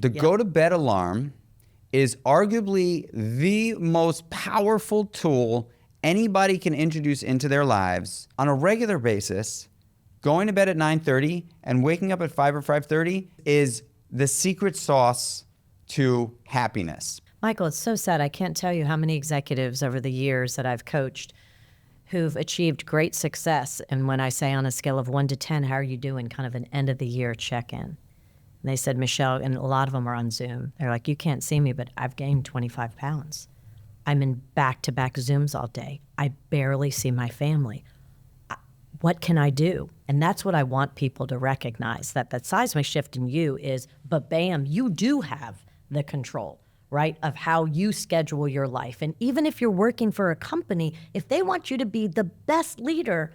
The go to bed alarm is arguably the most powerful tool anybody can introduce into their lives on a regular basis. Going to bed at 9:30 and waking up at 5 or 5:30 is the secret sauce to happiness. Michael, it's so sad. I can't tell you how many executives over the years that I've coached who've achieved great success. And when I say on a scale of 1 to 10, how are you doing? Kind of an end of the year check-in. And they said, Michelle, and a lot of them are on Zoom. They're like, you can't see me, but I've gained 25 pounds. I'm in back-to-back Zooms all day. I barely see my family. What can I do? And that's what I want people to recognize, that seismic shift in you is, but bam, you do have the control, right, of how you schedule your life. And even if you're working for a company, if they want you to be the best leader,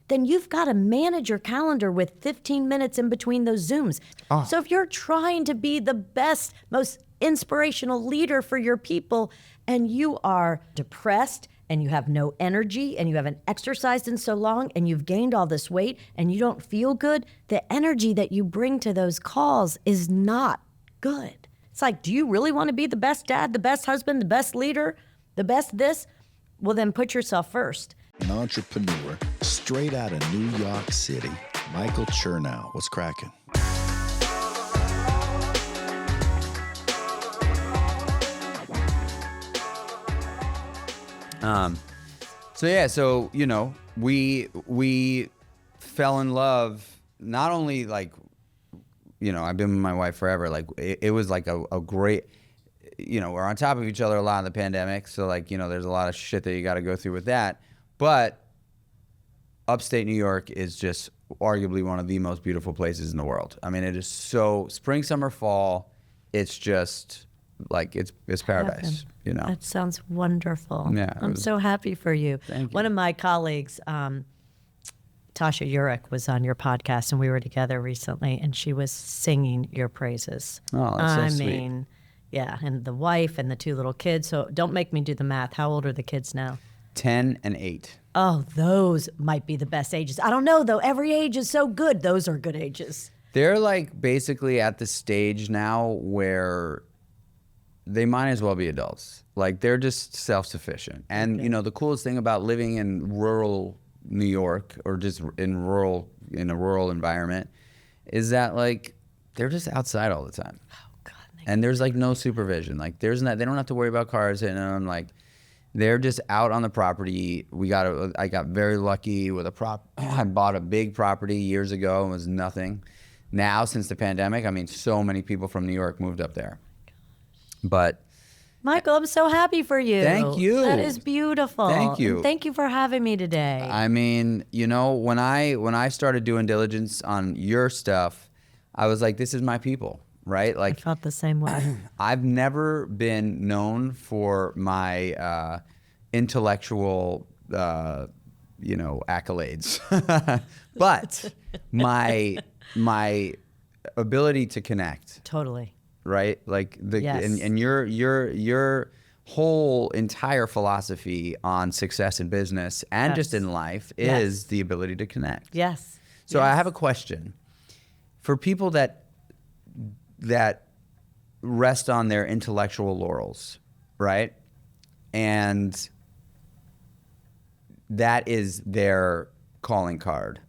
then you've got to manage your calendar with 15 minutes in between those Zooms. Oh. So if you're trying to be the best, most inspirational leader for your people, and you are depressed, and you have no energy, and you haven't exercised in so long, and you've gained all this weight, and you don't feel good, the energy that you bring to those calls is not good. It's like, do you really want to be the best dad, the best husband, the best leader, the best this? Well, then put yourself first. An entrepreneur straight out of New York City, Michael Chernow. What's cracking? So we fell in love, not only like, I've been with my wife forever. Like it was like a great, we're on top of each other a lot in the pandemic. So like, there's a lot of shit that you got to go through with that. But upstate New York is just arguably one of the most beautiful places in the world. I mean, it is so spring, summer, fall. It's just like, it's paradise, That sounds wonderful. Yeah. I'm so happy for you. Thank you. One of my colleagues, Tasha Urich, was on your podcast, and we were together recently, and she was singing your praises. Oh, that's so sweet. I mean, yeah, and the wife and the 2 little kids. So don't make me do the math. How old are the kids now? 10 and 8. Oh, those might be the best ages. I don't know, though. Every age is so good. Those are good ages. They're like basically at the stage now where they might as well be adults. Like they're just self-sufficient. And the coolest thing about living in rural New York, or just in a rural environment, is that like they're just outside all the time. Oh God. And there's like no supervision. Like they don't have to worry about cars hitting them. Like they're just out on the property. I got very lucky with I bought a big property years ago and it was nothing. Now, since the pandemic, I mean, so many people from New York moved up there. But Michael, I'm so happy for you. Thank you. That is beautiful. Thank you. And thank you for having me today. I mean, when I started doing diligence on your stuff, I was like, this is my people, right? Like I felt the same way. I've never been known for my intellectual, accolades, but my ability to connect. Totally. Right? Like Yes. and your whole entire philosophy on success in business and just in life is the ability to connect. Yes. So I have a question for people that rest on their intellectual laurels, right? And that is their calling card.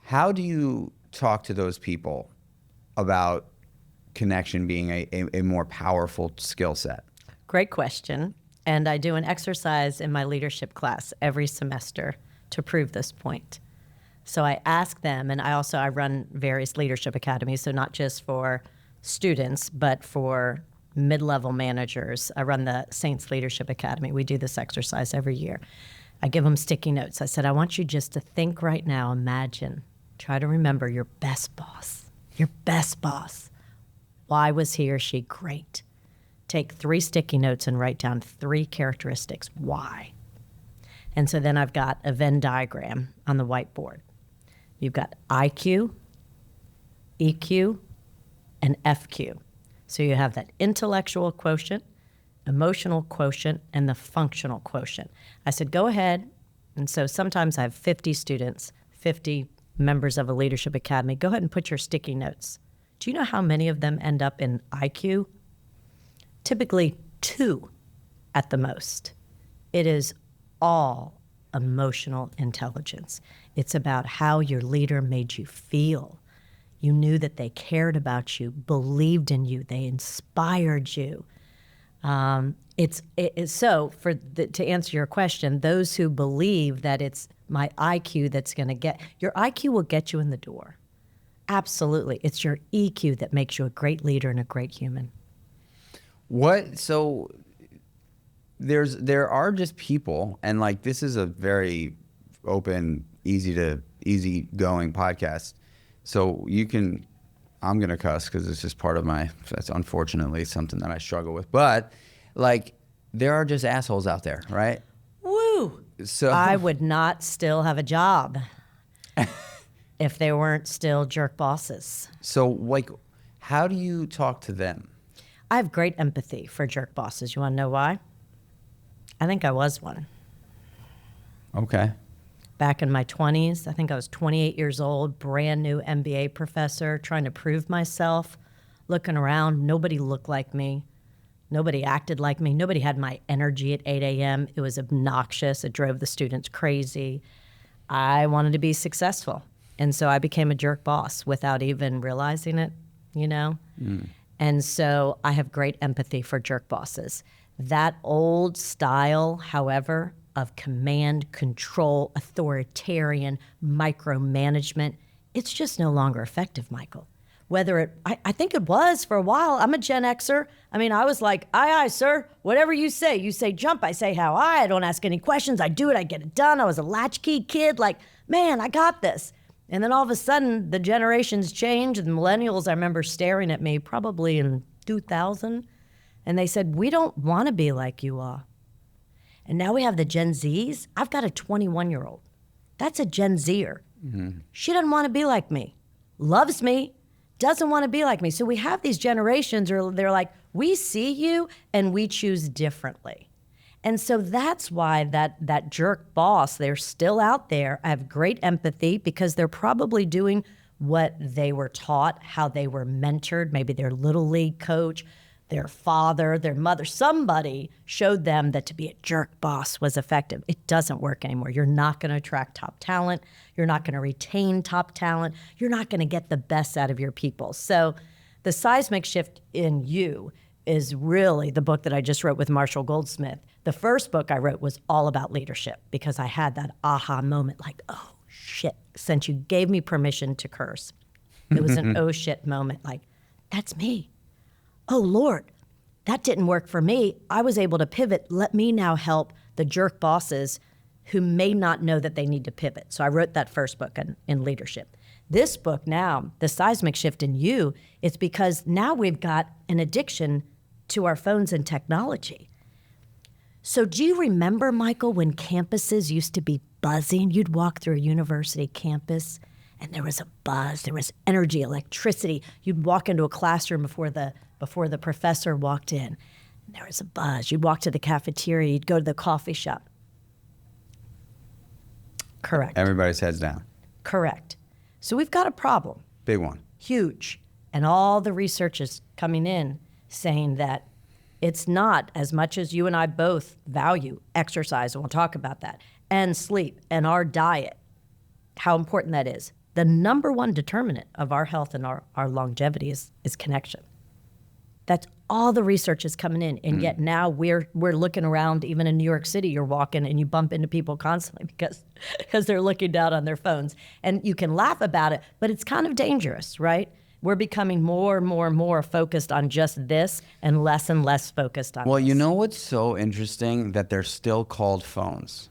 How do you talk to those people about connection being a more powerful skill set? Great question. And I do an exercise in my leadership class every semester to prove this point. So I ask them, and I run various leadership academies, so not just for students, but for mid-level managers. I run the Saints Leadership Academy. We do this exercise every year. I give them sticky notes. I said, I want you just to think right now, imagine, try to remember your best boss. Your best boss. Why was he or she great? Take 3 sticky notes and write down 3 characteristics. Why? And so then I've got a Venn diagram on the whiteboard. You've got IQ, EQ, and FQ. So you have that intellectual quotient, emotional quotient, and the functional quotient. I said, go ahead. And so sometimes I have 50 students, 50 members of a leadership academy. Go ahead and put your sticky notes. Do you know how many of them end up in IQ? Typically 2 at the most. It is all emotional intelligence. It's about how your leader made you feel. You knew that they cared about you, believed in you, they inspired you. To answer your question, those who believe that it's my IQ that's going to get, your IQ will get you in the door. Absolutely. It's your EQ that makes you a great leader and a great human. So there are just people, and like this is a very open, easy going podcast. So I'm going to cuss because it's just part of that's unfortunately something that I struggle with. But like, there are just assholes out there, right? Woo! So I would not still have a job if they weren't still jerk bosses. So like, how do you talk to them? I have great empathy for jerk bosses. You want to know why? I think I was one. Okay. Back in my 20s, I think I was 28 years old, brand new MBA professor, trying to prove myself, looking around. Nobody looked like me. Nobody acted like me. Nobody had my energy at 8 a.m. It was obnoxious. It drove the students crazy. I wanted to be successful. And so I became a jerk boss without even realizing it, you know? And so I have great empathy for jerk bosses. That old style, however, of command, control, authoritarian, micromanagement, it's just no longer effective, Michael. I think it was for a while. I'm a Gen Xer. I mean, I was like, aye, sir, whatever you say. You say jump, I say how I don't ask any questions. I do it, I get it done. I was a latchkey kid, like, man, I got this. And then all of a sudden, the generations change. The millennials, I remember staring at me probably in 2000, and they said, we don't want to be like you are. And now we have the Gen Zs. I've got a 21-year-old. That's a Gen Zer. Mm-hmm. She doesn't want to be like me. Loves me, doesn't want to be like me. So we have these generations where they're like, we see you and we choose differently. And so that's why that jerk boss, they're still out there. I have great empathy because they're probably doing what they were taught, how they were mentored, maybe their little league coach, their father, their mother, somebody showed them that to be a jerk boss was effective. It doesn't work anymore. You're not going to attract top talent. You're not going to retain top talent. You're not going to get the best out of your people. So the Seismic Shift in You is really the book that I just wrote with Marshall Goldsmith. The first book I wrote was all about leadership because I had that aha moment like, oh, shit, since you gave me permission to curse. It was an oh, shit moment like, that's me. Oh, Lord, that didn't work for me. I was able to pivot. Let me now help the jerk bosses who may not know that they need to pivot. So I wrote that first book in leadership. This book now, The Seismic Shift in You, it's because now we've got an addiction to our phones and technology. So do you remember, Michael, when campuses used to be buzzing? You'd walk through a university campus and there was a buzz, there was energy, electricity. You'd walk into a classroom before the professor walked in, and there was a buzz. You'd walk to the cafeteria, you'd go to the coffee shop. Correct. Everybody's heads down. Correct. So we've got a problem. Big one. Huge. And all the research is coming in saying that it's not, as much as you and I both value exercise, and we'll talk about that, and sleep, and our diet, how important that is. The number one determinant of our health and our longevity is connection. That's all the research is coming in, and yet now we're looking around. Even in New York City, you're walking and you bump into people constantly because they're looking down on their phones. And you can laugh about it, but it's kind of dangerous, right? We're becoming more and more focused on just this and less focused on Well, this. you know what's so interesting? That they're still called phones.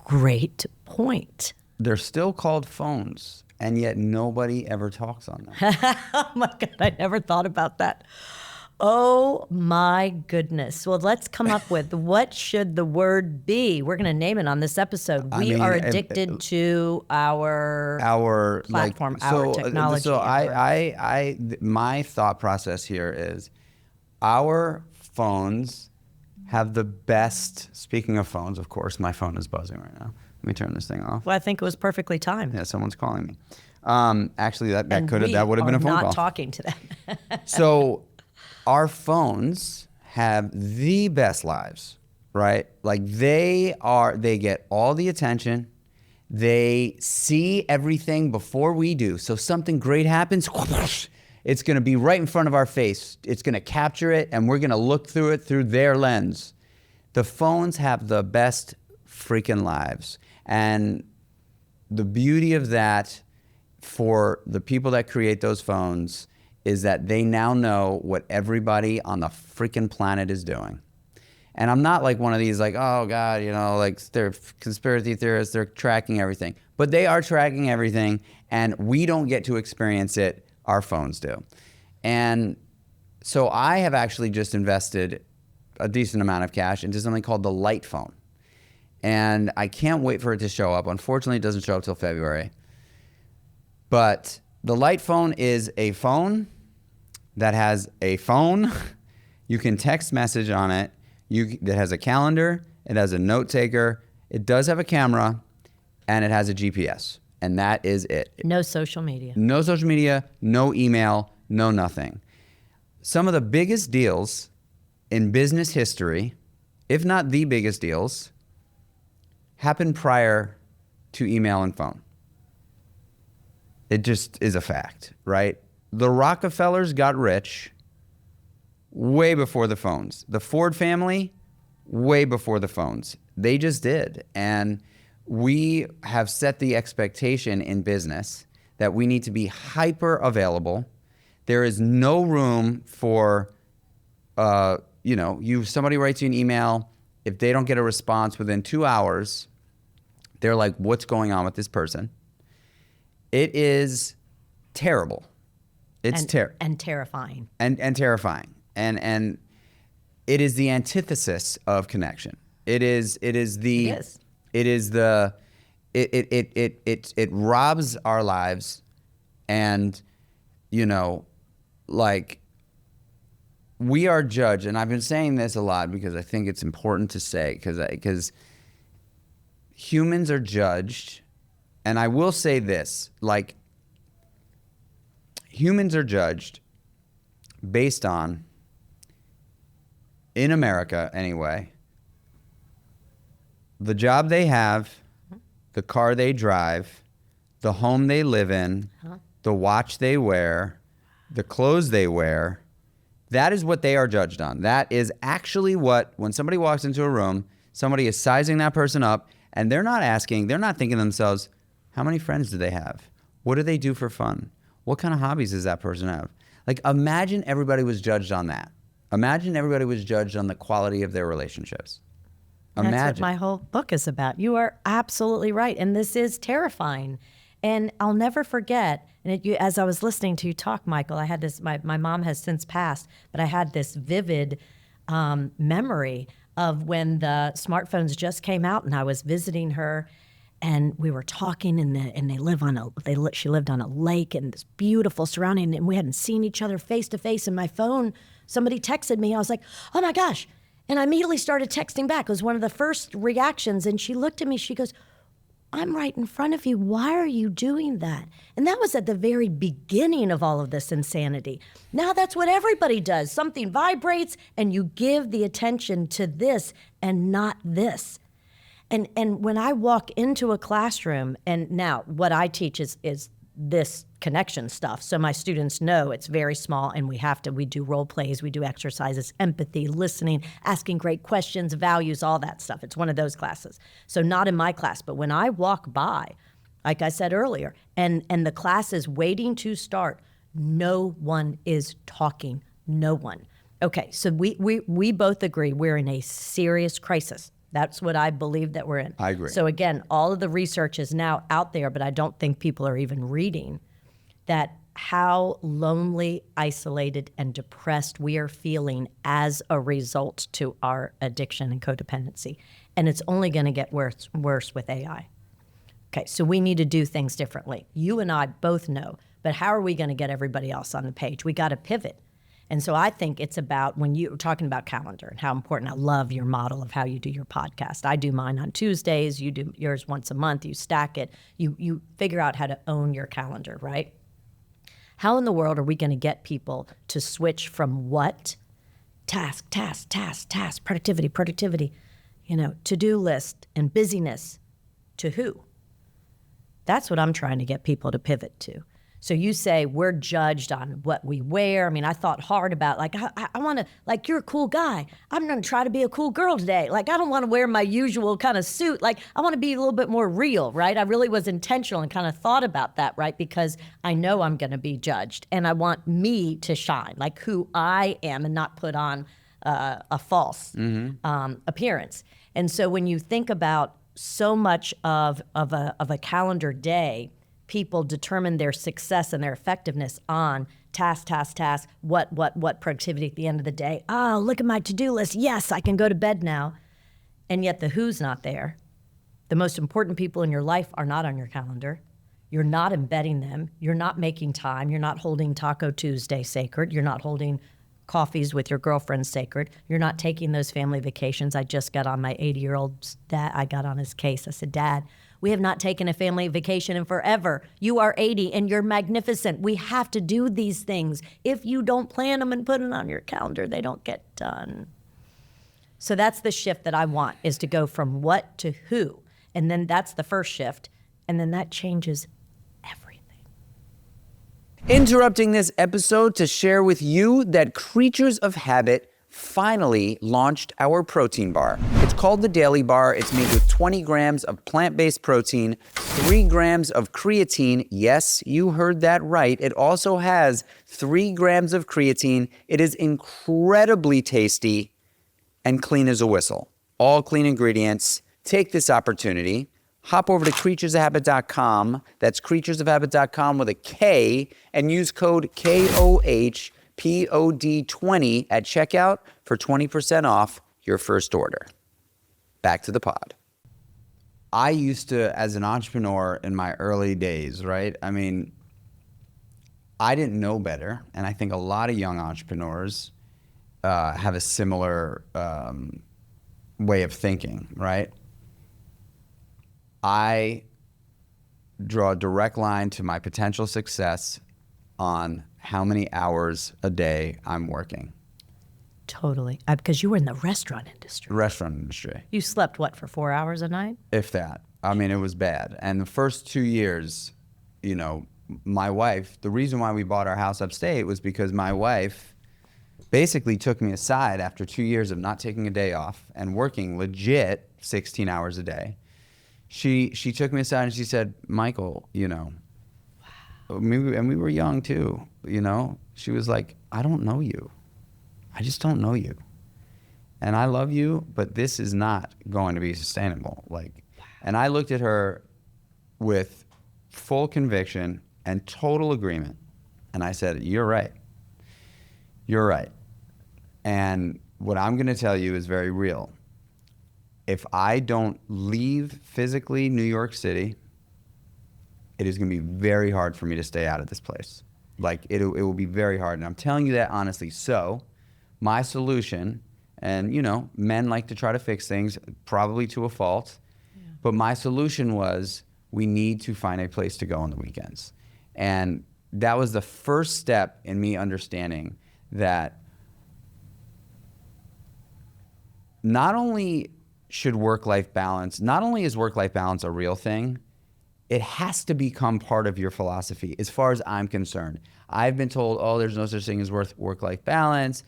Great point. They're still called phones, and yet nobody ever talks on them. Oh my God, I never thought about that. Oh my goodness. Well, let's come up with what should the word be? We're going to name it on this episode. We are addicted to our platform, our technology. So my thought process here is our phones have the best, speaking of phones, of course, my phone is buzzing right now. Let me turn this thing off. Well, I think it was perfectly timed. Yeah, someone's calling me. Actually, that And would have been a phone not call. talking to them. So our phones have the best lives, right? Like they get all the attention. They see everything before we do. So something great happens, it's going to be right in front of our face. It's going to capture it, and we're going to look through it through their lens. The phones have the best freaking lives. And the beauty of that for the people that create those phones is that they now know what everybody on the freaking planet is doing. And I'm not like one of these like, oh God, like they're conspiracy theorists, they're tracking everything. But they are tracking everything, and we don't get to experience it, our phones do. And so I have actually just invested a decent amount of cash into something called the Light Phone. And I can't wait for it to show up. Unfortunately, it doesn't show up till February. But the Light Phone is a phone that has a phone. You can text message on it. It has a calendar, it has a note taker, it does have a camera, and it has a GPS. And that is it. No social media. No social media, no email, no nothing. Some of the biggest deals in business history, if not the biggest deals, happened prior to email and phone. It just is a fact, right? The Rockefellers got rich way before the phones. The Ford family, way before the phones. They just did. And we have set the expectation in business that we need to be hyper available. There is no room for, somebody writes you an email. If they don't get a response within 2 hours, they're like, what's going on with this person? It is terrible. It's terrible. And terrifying. And terrifying. And it is the antithesis of connection. It robs our lives, and we are judged. And I've been saying this a lot because I think it's important to say, because humans are judged. And I will say this, humans are judged based on, in America anyway, the job they have, the car they drive, the home they live in, the watch they wear, the clothes they wear. That is what they are judged on. That is actually what, when somebody walks into a room, somebody is sizing that person up, and they're not thinking to themselves, how many friends do they have? What do they do for fun? What kind of hobbies does that person have? Imagine everybody was judged on that. Imagine everybody was judged on the quality of their relationships. Imagine. That's what my whole book is about. You are absolutely right. And this is terrifying. And I'll never forget, as I was listening to you talk, Michael, I had this, my mom has since passed, but I had this vivid memory of when the smartphones just came out, and I was visiting her, and we were talking, and she lived on a lake and this beautiful surrounding, and we hadn't seen each other face to face. And my phone, somebody texted me. I was like, oh my gosh. And I immediately started texting back. It was one of the first reactions. And she looked at me, she goes, I'm right in front of you. Why are you doing that? And that was at the very beginning of all of this insanity. Now that's what everybody does. Something vibrates and you give the attention to this and not this. And when I walk into a classroom, and now what I teach is this connection stuff. So my students know it's very small, and we do role plays, we do exercises, empathy, listening, asking great questions, values, all that stuff. It's one of those classes. So not in my class, but when I walk by, like I said earlier, and the class is waiting to start, no one is talking, no one. Okay, so we both agree we're in a serious crisis. That's what I believe that we're in. I agree. So again, all of the research is now out there, but I don't think people are even reading that how lonely, isolated, and depressed we are feeling as a result to our addiction and codependency. And it's only going to get worse with AI. Okay, so we need to do things differently. You and I both know, but how are we going to get everybody else on the page? We got to pivot. And so I think it's about, when you're talking about calendar and how important, I love your model of how you do your podcast. I do mine on Tuesdays, you do yours once a month, you stack it, you figure out how to own your calendar, right? How in the world are we going to get people to switch from what? Task, productivity, to-do list and busyness, to who? That's what I'm trying to get people to pivot to. So you say we're judged on what we wear. I mean, I thought hard about, like, I want to, like, you're a cool guy. I'm going to try to be a cool girl today. Like, I don't want to wear my usual kind of suit. Like, I want to be a little bit more real, right? I really was intentional and kind of thought about that, right? Because I know I'm going to be judged and I want me to shine, like who I am, and not put on a false appearance. And so when you think about so much of a calendar day, people determine their success and their effectiveness on task, what productivity at the end of the day. Oh, look at my to-do list. Yes, I can go to bed now. And yet the who's not there. The most important people in your life are not on your calendar. You're not embedding them. You're not making time. You're not holding Taco Tuesday sacred. You're not holding coffees with your girlfriend sacred. You're not taking those family vacations. I just got on my 80-year-old's dad. I got on his case. I said, Dad, we have not taken a family vacation in forever. You are 80 and you're magnificent. We have to do these things. If you don't plan them and put it on your calendar, they don't get done. So that's the shift that I want, is to go from what to who. And then that's the first shift. And then that changes everything. Interrupting this episode to share with you that Creatures of Habit finally launched our protein bar. It's called the Daily Bar. It's made with 20 grams of plant-based protein, 3 grams of creatine. Yes, you heard that right. It also has 3 grams of creatine. It is incredibly tasty and clean as a whistle. All clean ingredients. Take this opportunity. Hop over to creaturesofhabit.com. That's creaturesofhabit.com with a K, and use code KOHPOD20 at checkout for 20% off your first order. Back to the pod. I used to, as an entrepreneur in my early days, right? I mean, I didn't know better, and I think a lot of young entrepreneurs have a similar way of thinking, right? I draw a direct line to my potential success on how many hours a day I'm working. Totally. Because you were in the restaurant industry. Restaurant industry. You slept, what, for 4 hours a night? If that. I mean, it was bad. And the first 2 years, my wife, the reason why we bought our house upstate was because my wife basically took me aside after 2 years of not taking a day off and working legit 16 hours a day. She took me aside and she said, Michael, wow. And we were young too, She was like, I don't know you. I just don't know you. And I love you, but this is not going to be sustainable. And I looked at her with full conviction and total agreement. And I said, you're right. You're right. And what I'm going to tell you is very real. If I don't leave physically New York City, it is going to be very hard for me to stay out of this place. It will be very hard. And I'm telling you that honestly. So my solution, and men like to try to fix things, probably to a fault, but my solution was, we need to find a place to go on the weekends. And that was the first step in me understanding that not only is work-life balance a real thing, it has to become part of your philosophy, as far as I'm concerned. I've been told, there's no such thing as work-life balance.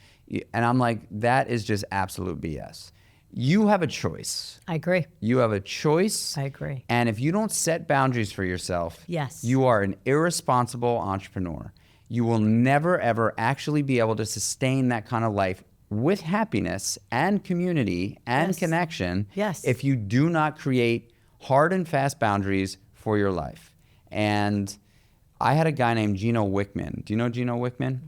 And I'm like, that is just absolute BS. You have a choice. I agree. You have a choice. I agree. And if you don't set boundaries for yourself, yes, you are an irresponsible entrepreneur. You will never, ever actually be able to sustain that kind of life with happiness and community and connection if you do not create hard and fast boundaries for your life. And I had a guy named Gino Wickman. Do you know Gino Wickman?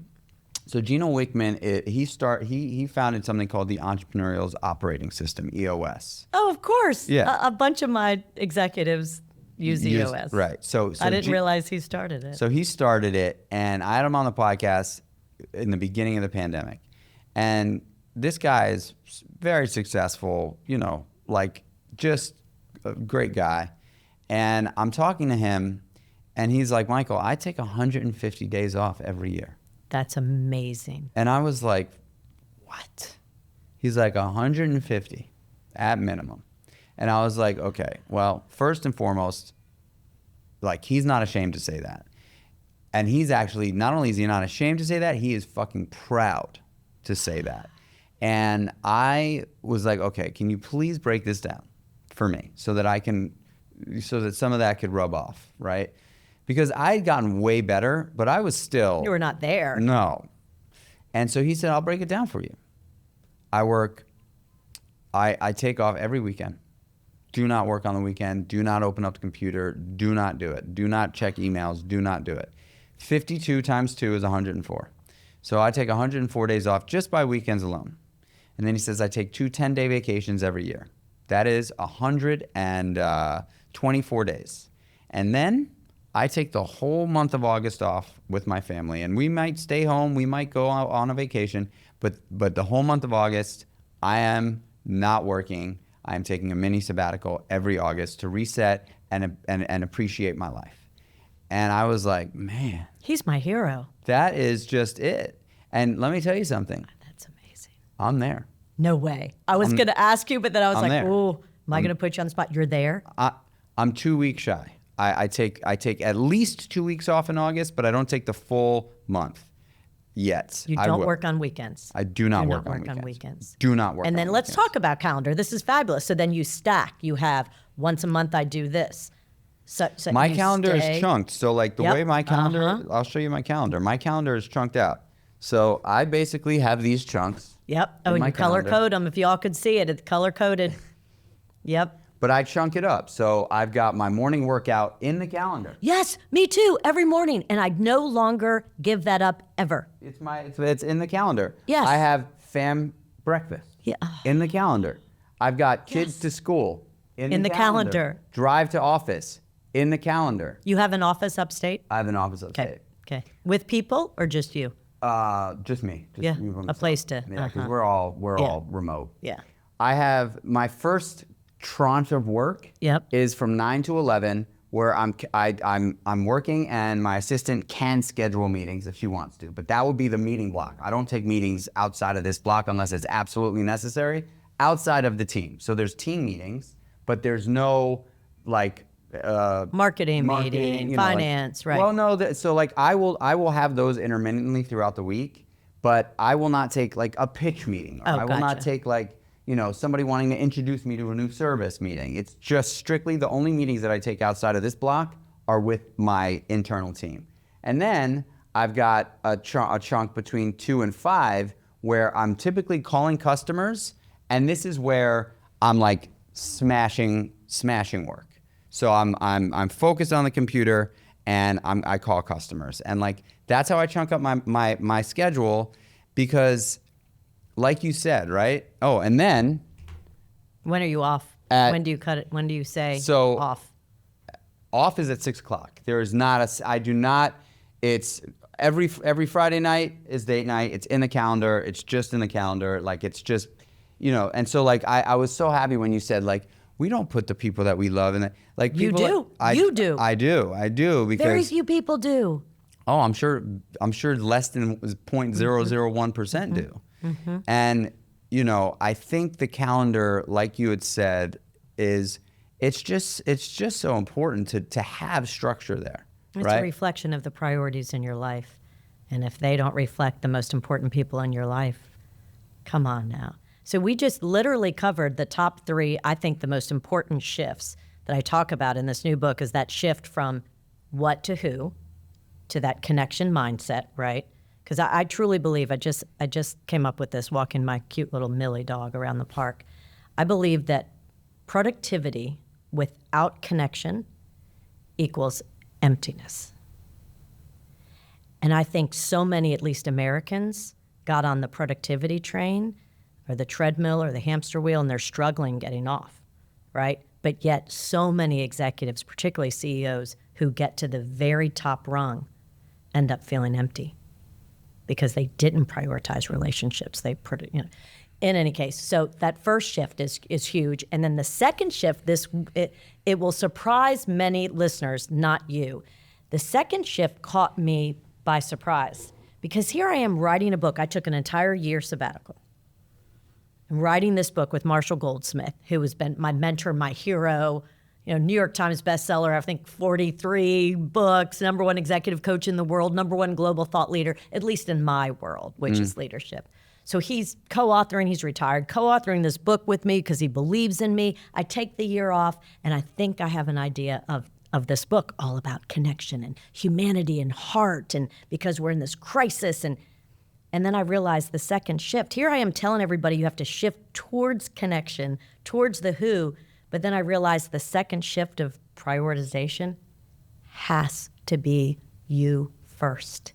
So Gino Wickman, he founded something called the Entrepreneurial Operating System, EOS. Oh, of course. Yeah. A bunch of my executives use EOS. Right. So I didn't realize he started it. So he started it, and I had him on the podcast. in the beginning of the pandemic. And this guy is very successful, like just a great guy. And I'm talking to him, and he's like, Michael, I take 150 days off every year. That's amazing. And I was like, what? He's like, 150 at minimum. And I was like, okay, well, first and foremost, like, he's not ashamed to say that. And he's actually, not only is he not ashamed to say that, he is fucking proud to say that. And I was like, okay, can you please break this down for me so that some of that could rub off, right? Because I had gotten way better, but I was still. You were not there. No. And so he said, I'll break it down for you. I take off every weekend. Do not work on the weekend. Do not open up the computer. Do not do it. Do not check emails. Do not do it. 52 times 2 is 104. So I take 104 days off just by weekends alone. And then he says I take 2 10-day vacations every year. That is 124 days. And then I take the whole month of August off with my family. And we might stay home. We might go out on a vacation. But the whole month of August, I am not working. I am taking a mini sabbatical every August to reset and appreciate my life. And I was like, man. He's my hero. That is just it. And let me tell you something. That's amazing. I'm there. No way. I was going to ask you, but then I was I'm like, there. oh, am I going to put you on the spot? You're there? I'm 2 weeks shy. I take at least 2 weeks off in August, but I don't take the full month yet. You don't work on weekends. I do not work on weekends. Do not work on weekends. And then let's talk about calendar. This is fabulous. So then you stack. You have once a month I do this. So my calendar is chunked. So like the way my calendar, I'll show you my calendar. My calendar is chunked out. So I basically have these chunks. Yep. Oh, and you color code them. If y'all could see it, it's color coded. Yep. But I chunk it up. So I've got my morning workout in the calendar. Yes, me too. Every morning, and I no longer give that up ever. It's in the calendar. Yes. I have fam breakfast. Yeah. In the calendar. I've got kids to school in the calendar. Drive to office in the calendar. You have an office upstate? I have an office upstate. Okay. With people or just you? Just me. Just Yeah. me by A myself. place to. Yeah, because we're all remote. Yeah. I have my first tranche of work. Yep. Is from 9 to 11, where I'm working, and my assistant can schedule meetings if she wants to. But that would be the meeting block. I don't take meetings outside of this block unless it's absolutely necessary. Outside of the team. So there's team meetings, but there's no like. Marketing meeting, finance, right? Well, no. So like I will have those intermittently throughout the week, but I will not take like a pitch meeting. Or I will not take like somebody wanting to introduce me to a new service meeting. It's just strictly the only meetings that I take outside of this block are with my internal team. And then I've got a chunk between 2 and 5 where I'm typically calling customers, and this is where I'm like smashing work. So I'm focused on the computer, and I call customers, and like that's how I chunk up my schedule, because like you said, right? Oh, and then when are you off? When do you cut it? When do you say off? Off is at 6 o'clock. There is not I do not. It's every Friday night is date night. It's in the calendar. It's just in the calendar. Like it's just And so like I was so happy when you said like, we don't put the people that we love in it. Like people you do. You do. I do because very few people do. Oh, I'm sure less than 0.001% do. Mm-hmm. And I think the calendar, like you had said, it's just so important to have structure there. It's right? a reflection of the priorities in your life. And if they don't reflect the most important people in your life, come on now. So we just literally covered the top 3, I think the most important shifts that I talk about in this new book is that shift from what to who to that connection mindset, right? Because I truly believe, I just came up with this walking my cute little Millie dog around the park. I believe that productivity without connection equals emptiness. And I think so many, at least Americans, got on the productivity train or the treadmill or the hamster wheel, and they're struggling getting off, right? But yet so many executives, particularly CEOs, who get to the very top rung end up feeling empty because they didn't prioritize relationships. They put, you know, in any case. So that first shift is huge. And then the second shift, it will surprise many listeners, not you. The second shift caught me by surprise because here I am writing a book. I took an entire year sabbatical. I'm writing this book with Marshall Goldsmith, who has been my mentor, my hero, you know, New York Times bestseller, I think 43 books, #1 executive coach in the world, #1 global thought leader, at least in my world, which is leadership. So he's co-authoring, he's retired, co-authoring this book with me because he believes in me. I take the year off, and I think I have an idea of this book all about connection and humanity and heart, and because we're in this crisis. And then I realized the second shift. Here I am telling everybody you have to shift towards connection, towards the who, but then I realized the second shift of prioritization has to be you first.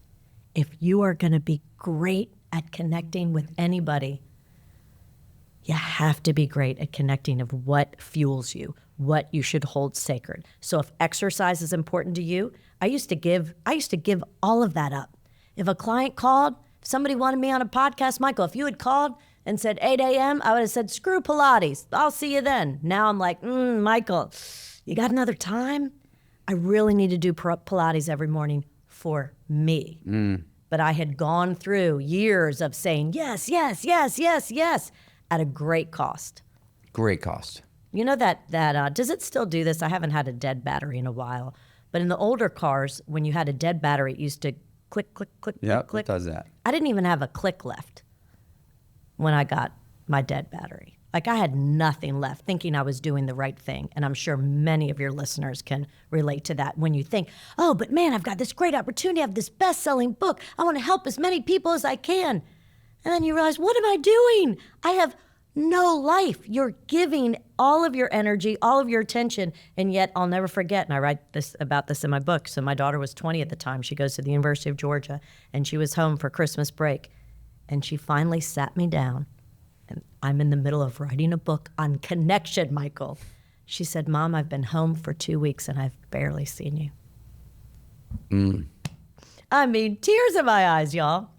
If you are going to be great at connecting with anybody, you have to be great at connecting of what fuels you, what you should hold sacred. So if exercise is important to you, I used to give all of that up. If a client called, if somebody wanted me on a podcast, Michael, if you had called and said 8 a.m., I would have said, screw Pilates. I'll see you then. Now I'm like, Michael, you got another time? I really need to do Pilates every morning for me. But I had gone through years of saying yes, yes, yes, yes, yes, at a great cost. Great cost. You know that does it still do this? I haven't had a dead battery in a while. But in the older cars, when you had a dead battery, it used to click, click, click, Yep, click. it does that. I didn't even have a click left when I got my dead battery. Like I had nothing left, thinking I was doing the right thing. And I'm sure many of your listeners can relate to that when you think, oh, but man, I've got this great opportunity. I have this best-selling book. I want to help as many people as I can. And then you realize, what am I doing? I have no life. You're giving all of your energy, all of your attention, and yet I'll never forget, and I write about this in my book. So my daughter was 20 at the time. She goes to the University of Georgia, and she was home for Christmas break. And she finally sat me down, and I'm in the middle of writing a book on connection, Michael. She said, Mom, I've been home for 2 weeks, and I've barely seen you. I mean, tears in my eyes, y'all.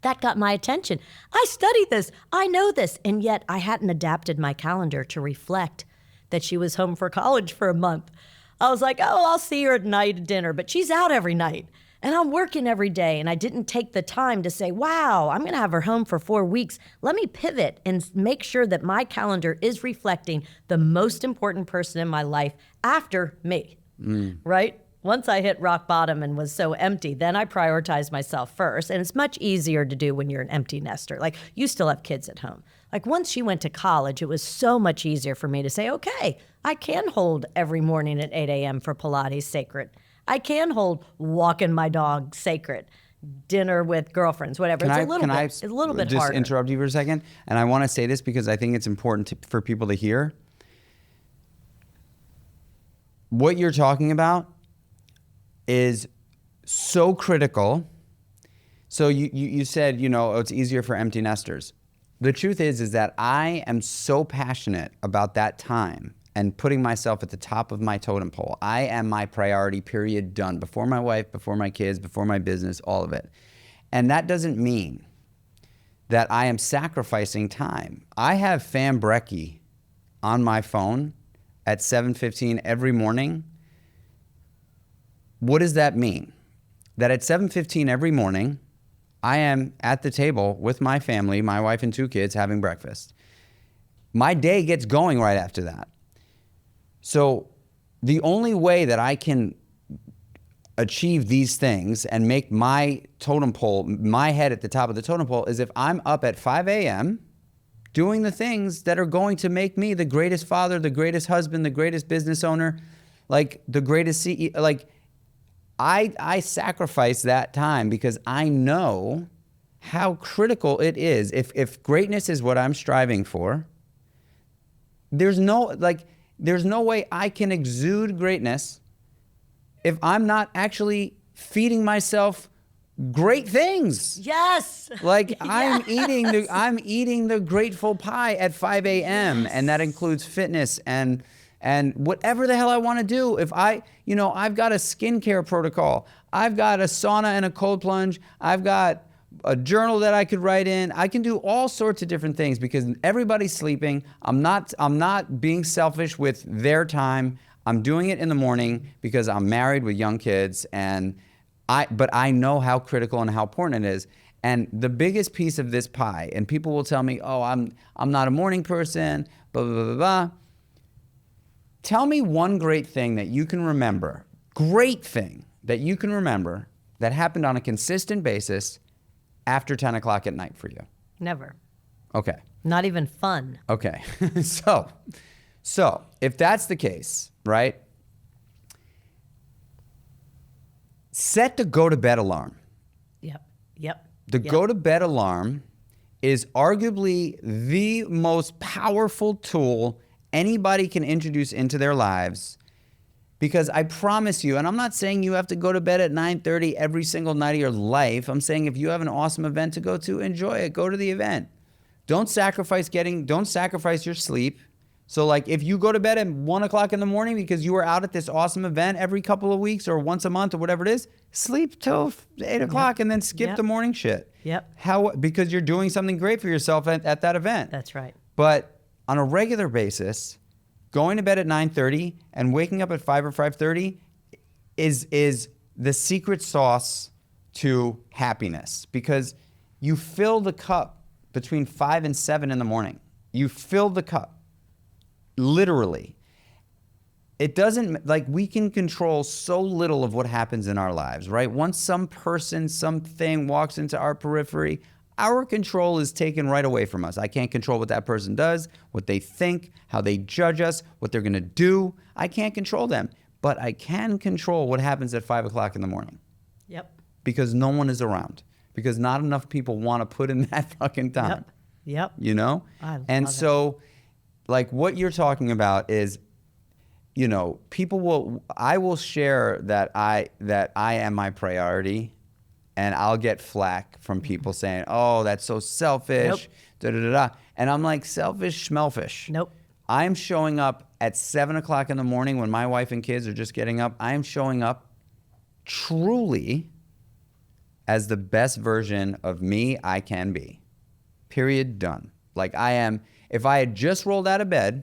That got my attention. I studied this. I know this. And yet I hadn't adapted my calendar to reflect that she was home for college for a month. I was like, oh, I'll see her at night at dinner, but she's out every night. And I'm working every day. And I didn't take the time to say, wow, I'm going to have her home for 4 weeks. Let me pivot and make sure that my calendar is reflecting the most important person in my life after me, right? Once I hit rock bottom and was so empty, then I prioritized myself first. And it's much easier to do when you're an empty nester. Like, you still have kids at home. Like, once she went to college, it was so much easier for me to say, okay, I can hold every morning at 8 a.m. for Pilates sacred. I can hold walking my dog sacred. Dinner with girlfriends, whatever. It's a little bit just harder. Interrupt you for a second? And I want to say this because I think it's important for people to hear. What you're talking about is so critical. So you said, it's easier for empty nesters. The truth is that I am so passionate about that time and putting myself at the top of my totem pole. I am my priority, period, done. Before my wife, before my kids, before my business, all of it. And that doesn't mean that I am sacrificing time. I have Fam Brecky on my phone at 7:15 every morning. What does that mean? That at 7:15 every morning, I am at the table with my family, my wife and 2 kids, having breakfast. My day gets going right after that. So the only way that I can achieve these things and make my totem pole, my head at the top of the totem pole, is if I'm up at 5 a.m. doing the things that are going to make me the greatest father, the greatest husband, the greatest business owner, like the greatest CEO, like I sacrifice that time because I know how critical it is. If greatness is what I'm striving for, there's no way I can exude greatness if I'm not actually feeding myself great things. Yes. Like Yes. I'm eating the grateful pie at 5 a.m. Yes. And that includes fitness and whatever the hell I want to do. If I've got a skincare protocol. I've got a sauna and a cold plunge. I've got a journal that I could write in. I can do all sorts of different things because everybody's sleeping. I'm not being selfish with their time. I'm doing it in the morning because I'm married with young kids, but I know how critical and how important it is. And the biggest piece of this pie, and people will tell me, oh, I'm not a morning person, blah, blah, blah, blah. Tell me one great thing that you can remember, that happened on a consistent basis after 10 o'clock at night for you. Never. Okay. Not even fun. Okay. So if that's the case, right? Set the go to bed alarm. Yep. The go to bed alarm is arguably the most powerful tool anybody can introduce into their lives, because I promise you, and I'm not saying you have to go to bed at 9:30 every single night of your life. I'm saying if you have an awesome event to go to, enjoy it. Go to the event. Don't sacrifice your sleep. So like if you go to bed at 1 o'clock in the morning because you were out at this awesome event every couple of weeks or once a month or whatever it is, sleep till 8 o'clock and then skip the morning shit. Yep. Because you're doing something great for yourself at that event. That's right. But on a regular basis, going to bed at 9:30 and waking up at 5 or 5:30 is the secret sauce to happiness, because you fill the cup between 5 and 7 in the morning. You fill the cup. Literally. It doesn't, like, we can control so little of what happens in our lives, right? Once some person, something walks into our periphery, our control is taken right away from us. I can't control what that person does, what they think, how they judge us, what they're gonna do. I can't control them, but I can control what happens at 5 o'clock in the morning. Yep. Because no one is around. Because not enough people wanna put in that fucking time. Yep. You know? And so, like, what you're talking about is, you know, I will share that I am my priority, and I'll get flack from people saying, oh, that's so selfish, And I'm like, selfish, schmelfish. Nope. I'm showing up at 7 o'clock in the morning when my wife and kids are just getting up. I am showing up truly as the best version of me I can be. Period, done. Like, I am, if I had just rolled out of bed,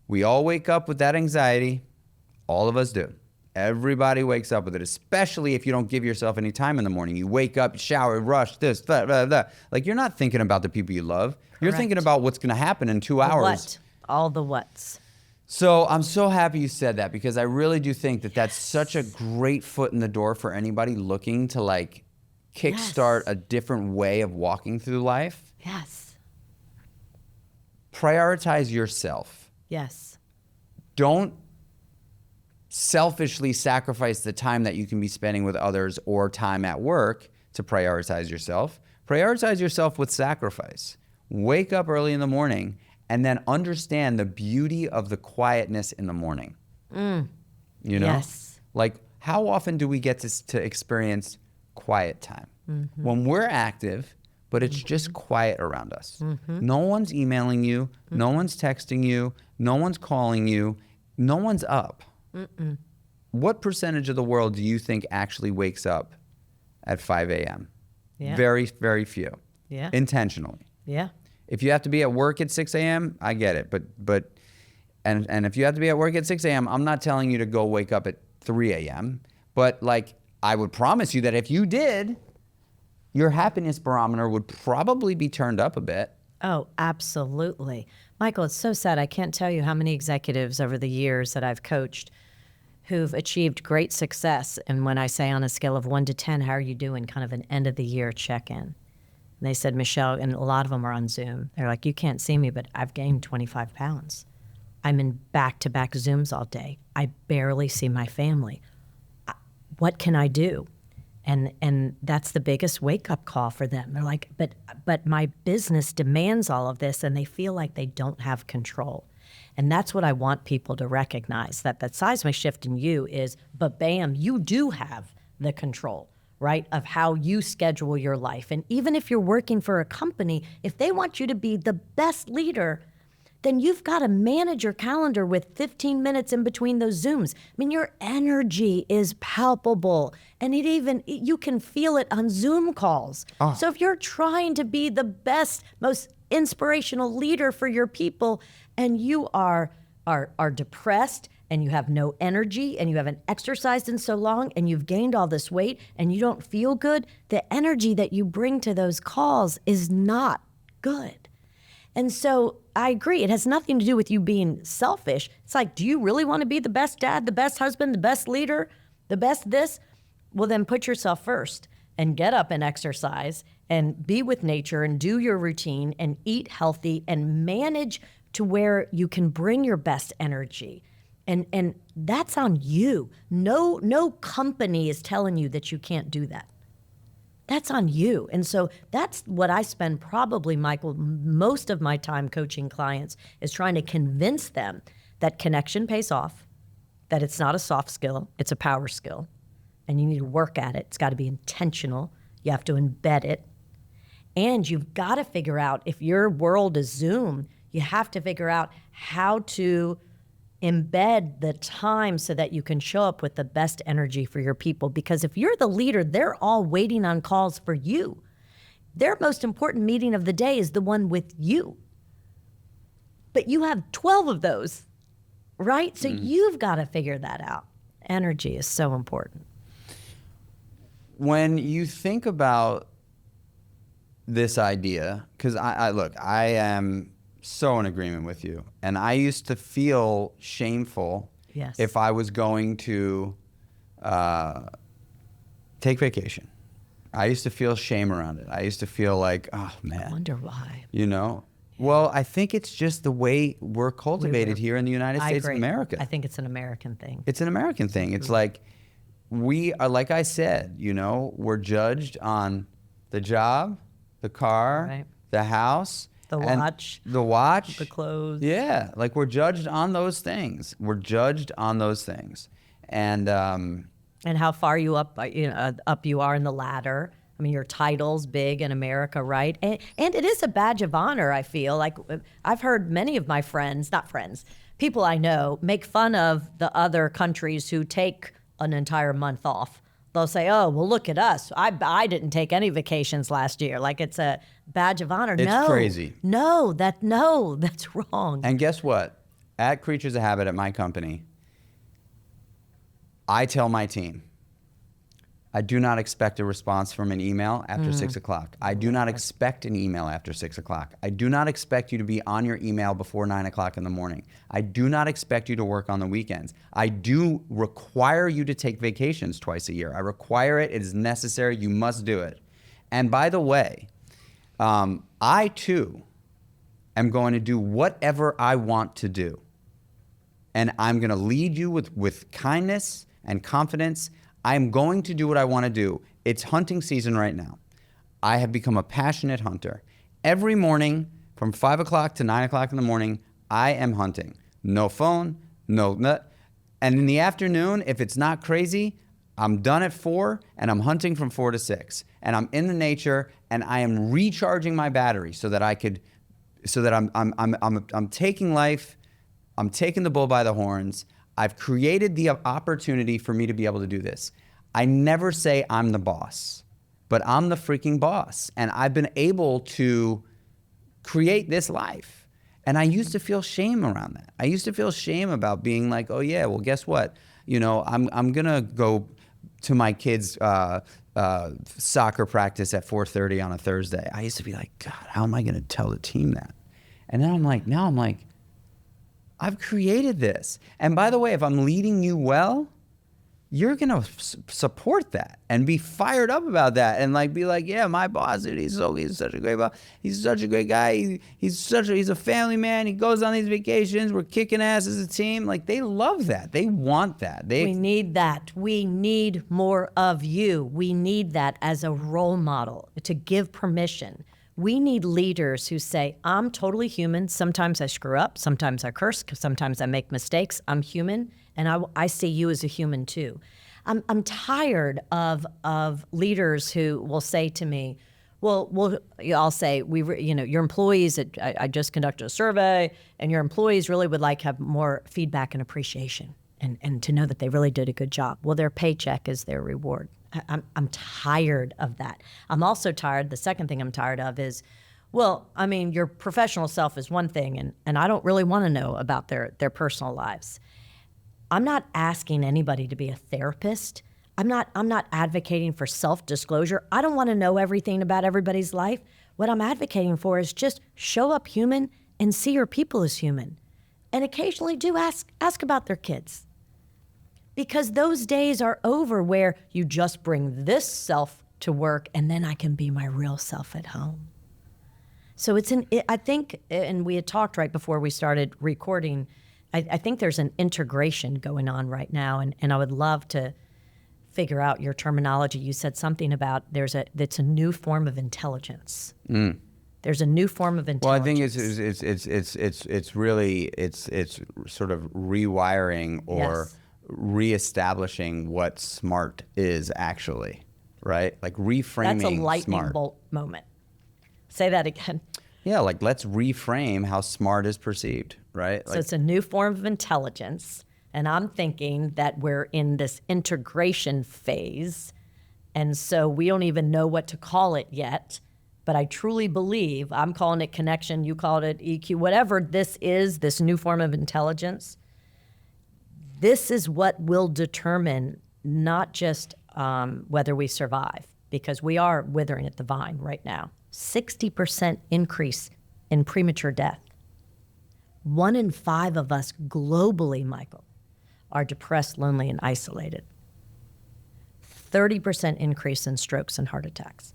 we all wake up with that anxiety. All of us do. Everybody wakes up with it, especially if you don't give yourself any time in the morning. You wake up, shower, rush, this, blah, blah, blah. Like, you're not thinking about the people you love. Correct. You're thinking about what's going to happen in 2 hours. What? All the whats. So I'm so happy you said that, because I really do think that that's such a great foot in the door for anybody looking to, like, kickstart a different way of walking through life. Yes. Prioritize yourself. Yes. Don't selfishly sacrifice the time that you can be spending with others or time at work to prioritize yourself. Prioritize yourself with sacrifice. Wake up early in the morning and then understand the beauty of the quietness in the morning. You know? Yes. Like, how often do we get to experience quiet time? Mm-hmm. When we're active, but it's just quiet around us. Mm-hmm. No one's emailing you. Mm-hmm. No one's texting you. No one's calling you. No one's up. Mm-mm. What percentage of the world do you think actually wakes up at 5 a.m.? Yeah. Very, very few. Yeah. Intentionally. Yeah. If you have to be at work at 6 a.m., I get it. But if you have to be at work at 6 a.m., I'm not telling you to go wake up at 3 a.m. But, like, I would promise you that if you did, your happiness barometer would probably be turned up a bit. Oh, absolutely. Michael, it's so sad. I can't tell you how many executives over the years that I've coached who've achieved great success. And when I say on a scale of 1 to 10, how are you doing? Kind of an end of the year check-in. And they said, Michelle, and a lot of them are on Zoom. They're like, you can't see me, but I've gained 25 pounds. I'm in back-to-back Zooms all day. I barely see my family. What can I do? And that's the biggest wake-up call for them. They're like, but my business demands all of this, and they feel like they don't have control. And that's what I want people to recognize, that seismic shift in you is, but bam, you do have the control, right, of how you schedule your life. And even if you're working for a company, if they want you to be the best leader, then you've got to manage your calendar with 15 minutes in between those Zooms. I mean, your energy is palpable, and you can feel it on Zoom calls. So if you're trying to be the best, most inspirational leader for your people, and you are depressed, and you have no energy, and you haven't exercised in so long, and you've gained all this weight, and you don't feel good, the energy that you bring to those calls is not good. And so I agree. It has nothing to do with you being selfish. It's like, do you really want to be the best dad, the best husband, the best leader, the best this? Well, then put yourself first and get up and exercise and be with nature and do your routine and eat healthy and manage to where you can bring your best energy. And that's on you. No company is telling you that you can't do that. That's on you. And so that's what I spend probably, Michael, most of my time coaching clients, is trying to convince them that connection pays off, that it's not a soft skill, it's a power skill, and you need to work at it. It's got to be intentional. You have to embed it. And you've got to figure out, if your world is Zoom, you have to figure out how to embed the time so that you can show up with the best energy for your people. Because if you're the leader, they're all waiting on calls for you. Their most important meeting of the day is the one with you. But you have 12 of those, right? So you've got to figure that out. Energy is so important. When you think about this idea, because I am so in agreement with you. And I used to feel shameful if I was going to take vacation. I used to feel shame around it. I used to feel like, oh man. I wonder why. You know? Well, I think it's just the way we're cultivated here in the United States of America. I think it's an American thing. It's an American thing. It's like, we are, like I said, you know, we're judged on the job, the car, the house, the watch, the clothes. Yeah, like we're judged on those things. And how far up you are in the ladder. I mean, your title's big in America, right? And it is a badge of honor, I feel. Like, I've heard many of my people I know make fun of the other countries who take an entire month off. They'll say, oh, well, look at us. I didn't take any vacations last year. Like, it's a badge of honor. It's crazy. No, that's wrong. And guess what? At Creatures of Habit, at my company, I tell my team, I do not expect a response from an email after 6 o'clock. I do not expect an email after 6 o'clock. I do not expect you to be on your email before 9 o'clock in the morning. I do not expect you to work on the weekends. I do require you to take vacations twice a year. I require it. It is necessary. You must do it. And by the way, I too am going to do whatever I want to do. And I'm going to lead you with kindness and confidence. I'm going to do what I want to do. It's hunting season right now. I have become a passionate hunter. Every morning from 5 o'clock to 9 o'clock in the morning, I am hunting. No phone, no. And in the afternoon, if it's not crazy, I'm done at 4 and I'm hunting from 4 to 6. And I'm in the nature and I am recharging my battery so that I'm taking life, I'm taking the bull by the horns. I've created the opportunity for me to be able to do this. I never say I'm the boss, but I'm the freaking boss. And I've been able to create this life. And I used to feel shame around that. I used to feel shame about being like, oh yeah, well, guess what? You know, I'm gonna go to my kids' soccer practice at 4:30 on a Thursday. I used to be like, God, how am I gonna tell the team that? And then now I'm like, I've created this. And by the way, if I'm leading you well, you're going to support that and be fired up about that and like be like, yeah, my boss, dude, he's such a great boss. He's such a great guy. He's a family man. He goes on these vacations. We're kicking ass as a team. Like, they love that. They want that. We need that. We need more of you. We need that as a role model to give permission. We need leaders who say, I'm totally human. Sometimes I screw up. Sometimes I curse. Sometimes I make mistakes. I'm human, and I see you as a human too. I'm tired of leaders who will say to me, well, I'll say your employees. I just conducted a survey, and your employees really would like to have more feedback and appreciation, and to know that they really did a good job. Well, their paycheck is their reward. I'm tired of that. I'm also tired. The second thing I'm tired of is, well, I mean, your professional self is one thing, and I don't really want to know about their personal lives. I'm not asking anybody to be a therapist. I'm not advocating for self-disclosure. I don't want to know everything about everybody's life. What I'm advocating for is just show up human and see your people as human. And occasionally do ask about their kids. Because those days are over where you just bring this self to work and then I can be my real self at home. So I think, and we had talked right before we started recording, I think there's an integration going on right now, and I would love to figure out your terminology. You said something about it's a new form of intelligence. There's a new form of intelligence. Well, I think it's really sort of rewiring or reestablishing what smart is actually, right? Like reframing. That's a lightning smart. Bolt moment. Say that again. Yeah, like let's reframe how smart is perceived, right? So it's a new form of intelligence. And I'm thinking that we're in this integration phase. And so we don't even know what to call it yet. But I truly believe, I'm calling it connection, you called it EQ, whatever this is, this new form of intelligence, this is what will determine not just whether we survive, because we are withering at the vine right now. 60% increase in premature death. 1 in 5 of us globally, Michael, are depressed, lonely, and isolated. 30% increase in strokes and heart attacks.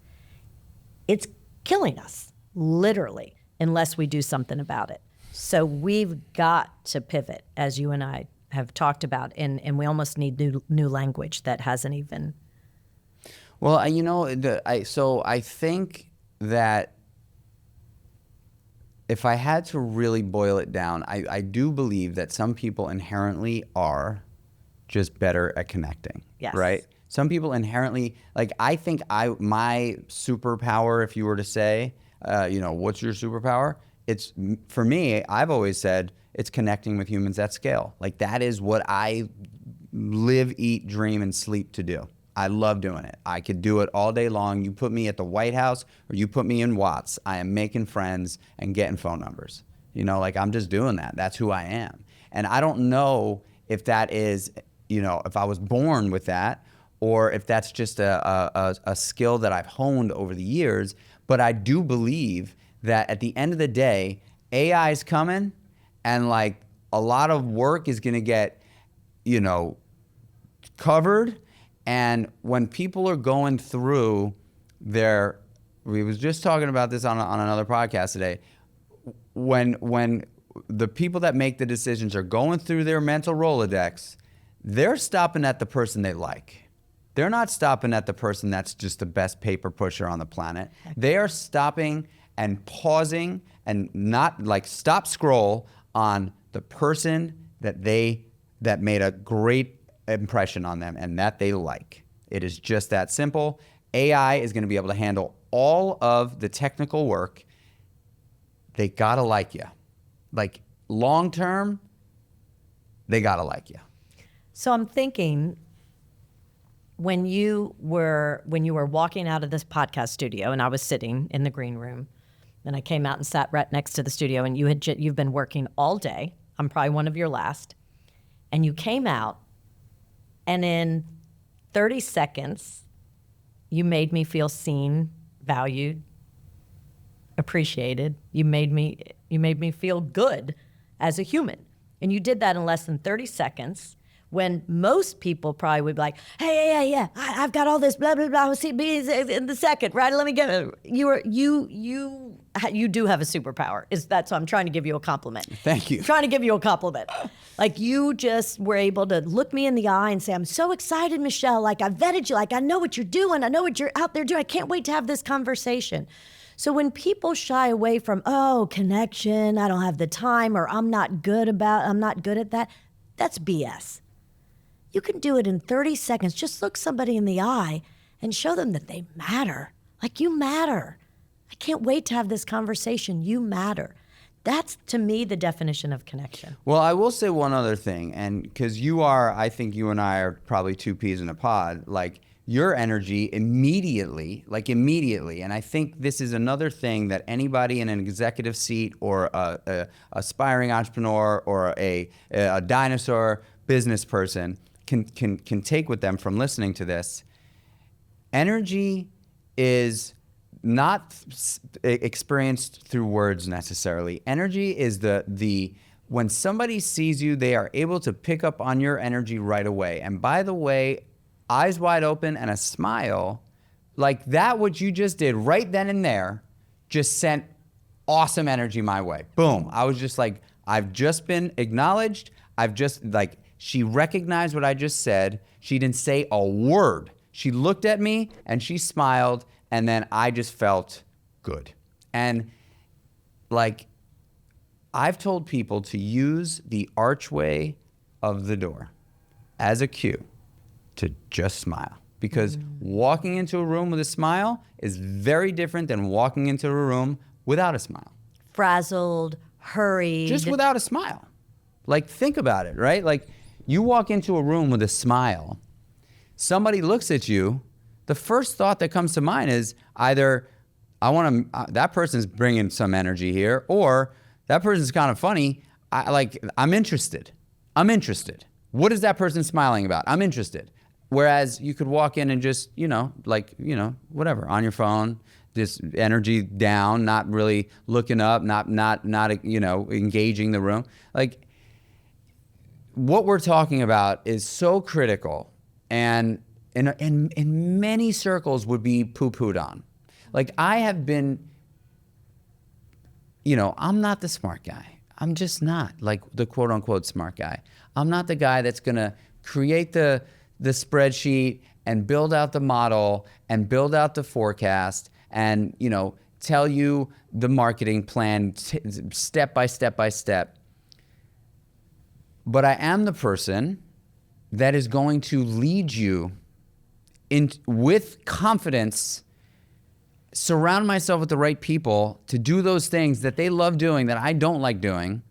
It's killing us, literally, unless we do something about it. So we've got to pivot, as you and I have talked about, and we almost need new language that hasn't even. Well, I think that if I had to really boil it down, I do believe that some people inherently are just better at connecting. Yes. Right? Some people inherently, like, I think my superpower, if you were to say, what's your superpower? It's, for me, I've always said it's connecting with humans at scale. Like, that is what I live, eat, dream, and sleep to do. I love doing it. I could do it all day long. You put me at the White House or you put me in Watts, I am making friends and getting phone numbers. I'm just doing that. That's who I am. And I don't know if that is, if I was born with that or if that's just a skill that I've honed over the years. But I do believe that at the end of the day, AI is coming and like a lot of work is going to get, covered. And when people are going through we was just talking about this on another podcast today, when the people that make the decisions are going through their mental Rolodex, they're stopping at the person they like. They're not stopping at the person that's just the best paper pusher on the planet. They are stopping and pausing and not like stop scroll on the person that made a great impression on them and that they like. It is just that simple. AI is going to be able to handle all of the technical work. They got to like you. Like long term, they got to like you. So I'm thinking when you were walking out of this podcast studio and I was sitting in the green room and I came out and sat right next to the studio and you've been working all day. I'm probably one of your last. And you came out and in 30 seconds, you made me feel seen, valued, appreciated. You made me feel good as a human. And you did that in less than 30 seconds when most people probably would be like, hey, yeah, I've got all this, blah, blah, blah, we'll see in the second, right? Let me get it. You do have a superpower. So I'm trying to give you a compliment. Thank you. I'm trying to give you a compliment. Like you just were able to look me in the eye and say, I'm so excited, Michelle. Like I vetted you. Like I know what you're doing. I know what you're out there doing. I can't wait to have this conversation. So when people shy away from, connection, I don't have the time, or I'm not good at that, that's BS. You can do it in 30 seconds. Just look somebody in the eye and show them that they matter. Like, you matter. I can't wait to have this conversation. You matter. That's, to me, the definition of connection. Well, I will say one other thing, and because I think you and I are probably two peas in a pod, like your energy immediately, and I think this is another thing that anybody in an executive seat or a aspiring entrepreneur or a dinosaur business person can take with them from listening to this. Energy is not experienced through words necessarily. Energy is the when somebody sees you, they are able to pick up on your energy right away. And by the way, eyes wide open and a smile, like that, what you just did right then and there, just sent awesome energy my way. Boom. I was just like, I've just been acknowledged. She recognized what I just said. She didn't say a word. She looked at me and she smiled, and then I just felt good. And like, I've told people to use the archway of the door as a cue to just smile. Because walking into a room with a smile is very different than walking into a room without a smile. Frazzled, hurried. Just without a smile. Like, think about it, right? Like, you walk into a room with a smile, somebody looks at you, the first thought that comes to mind is either that person's bringing some energy here, or that person's kind of funny. I'm interested. What is that person smiling about? I'm interested. Whereas you could walk in and just, whatever, on your phone, just energy down, not really looking up, not engaging the room. Like, what we're talking about is so critical, and in many circles would be poo-pooed on. Like, I have been, I'm not the smart guy. I'm just not, like, the quote-unquote smart guy. I'm not the guy that's going to create the spreadsheet and build out the model and build out the forecast and, tell you the marketing plan step by step by step. But I am the person that is going to lead you with confidence, surround myself with the right people to do those things that they love doing that I don't like doing,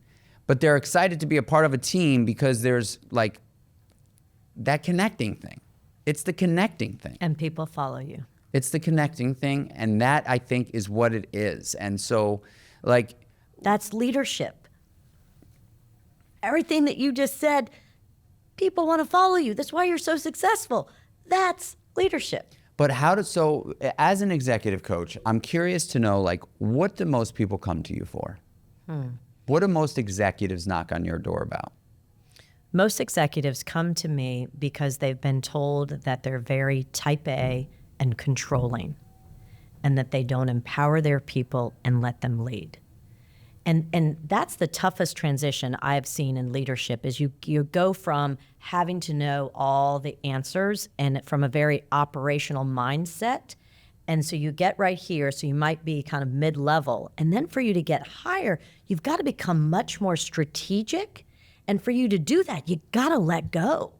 but they're excited to be a part of a team because there's like that connecting thing. It's the connecting thing. And people follow you. It's the connecting thing, and that, I think, is what it is. And so, like... That's leadership. Everything that you just said, people want to follow you. That's why you're so successful. That's leadership. But so as an executive coach, I'm curious to know, like, what do most people come to you for? What do most executives knock on your door about? Most executives come to me because they've been told that they're very type A and controlling, and that they don't empower their people and let them lead. And that's the toughest transition I've seen in leadership, is you go from having to know all the answers and from a very operational mindset. And so you get right here, so you might be kind of mid-level. And then for you to get higher, you've got to become much more strategic. And for you to do that, you got to let go.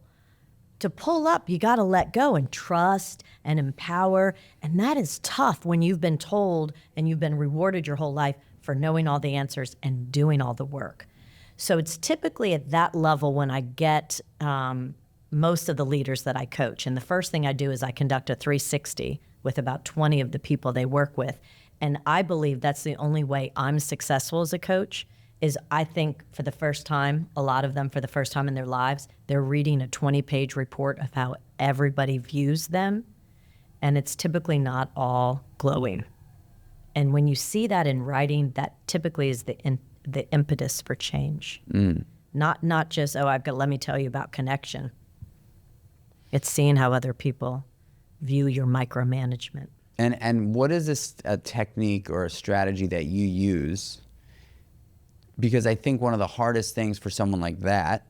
To pull up, you got to let go and trust and empower. And that is tough when you've been told and you've been rewarded your whole life for knowing all the answers and doing all the work. So it's typically at that level when I get most of the leaders that I coach. And the first thing I do is I conduct a 360 with about 20 of the people they work with. And I believe that's the only way I'm successful as a coach, is I think for the first time, a lot of them for the first time in their lives, they're reading a 20-page report of how everybody views them. And it's typically not all glowing. And when you see that in writing, that typically is the impetus for change. Not just, let me tell you about connection. It's seeing how other people view your micromanagement. And what is a technique or a strategy that you use? Because I think one of the hardest things for someone like that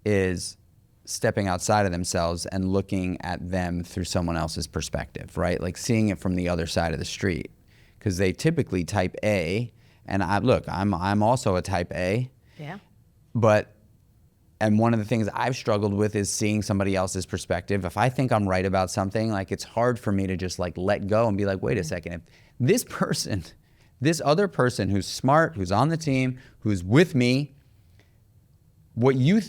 is stepping outside of themselves and looking at them through someone else's perspective, right? Like seeing it from the other side of the street. Because they typically type A, and I'm also a type A. Yeah. But And one of the things I've struggled with is seeing somebody else's perspective. If I think I'm right about something, like it's hard for me to just like let go and be like, wait a second, if this other person who's smart, who's on the team, who's with me, what you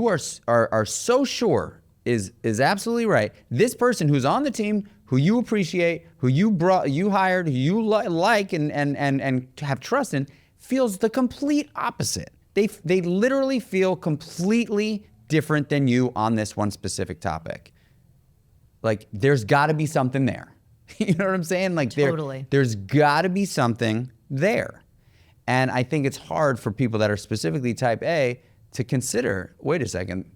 are so sure is absolutely right. This person who's on the team, who you appreciate, who you hired, who you like and have trust in, feels the complete opposite. They literally feel completely different than you on this one specific topic. Like there's got to be something there. You know what I'm saying? Like Totally. there's got to be something there. And I think it's hard for people that are specifically type A to consider, wait a second,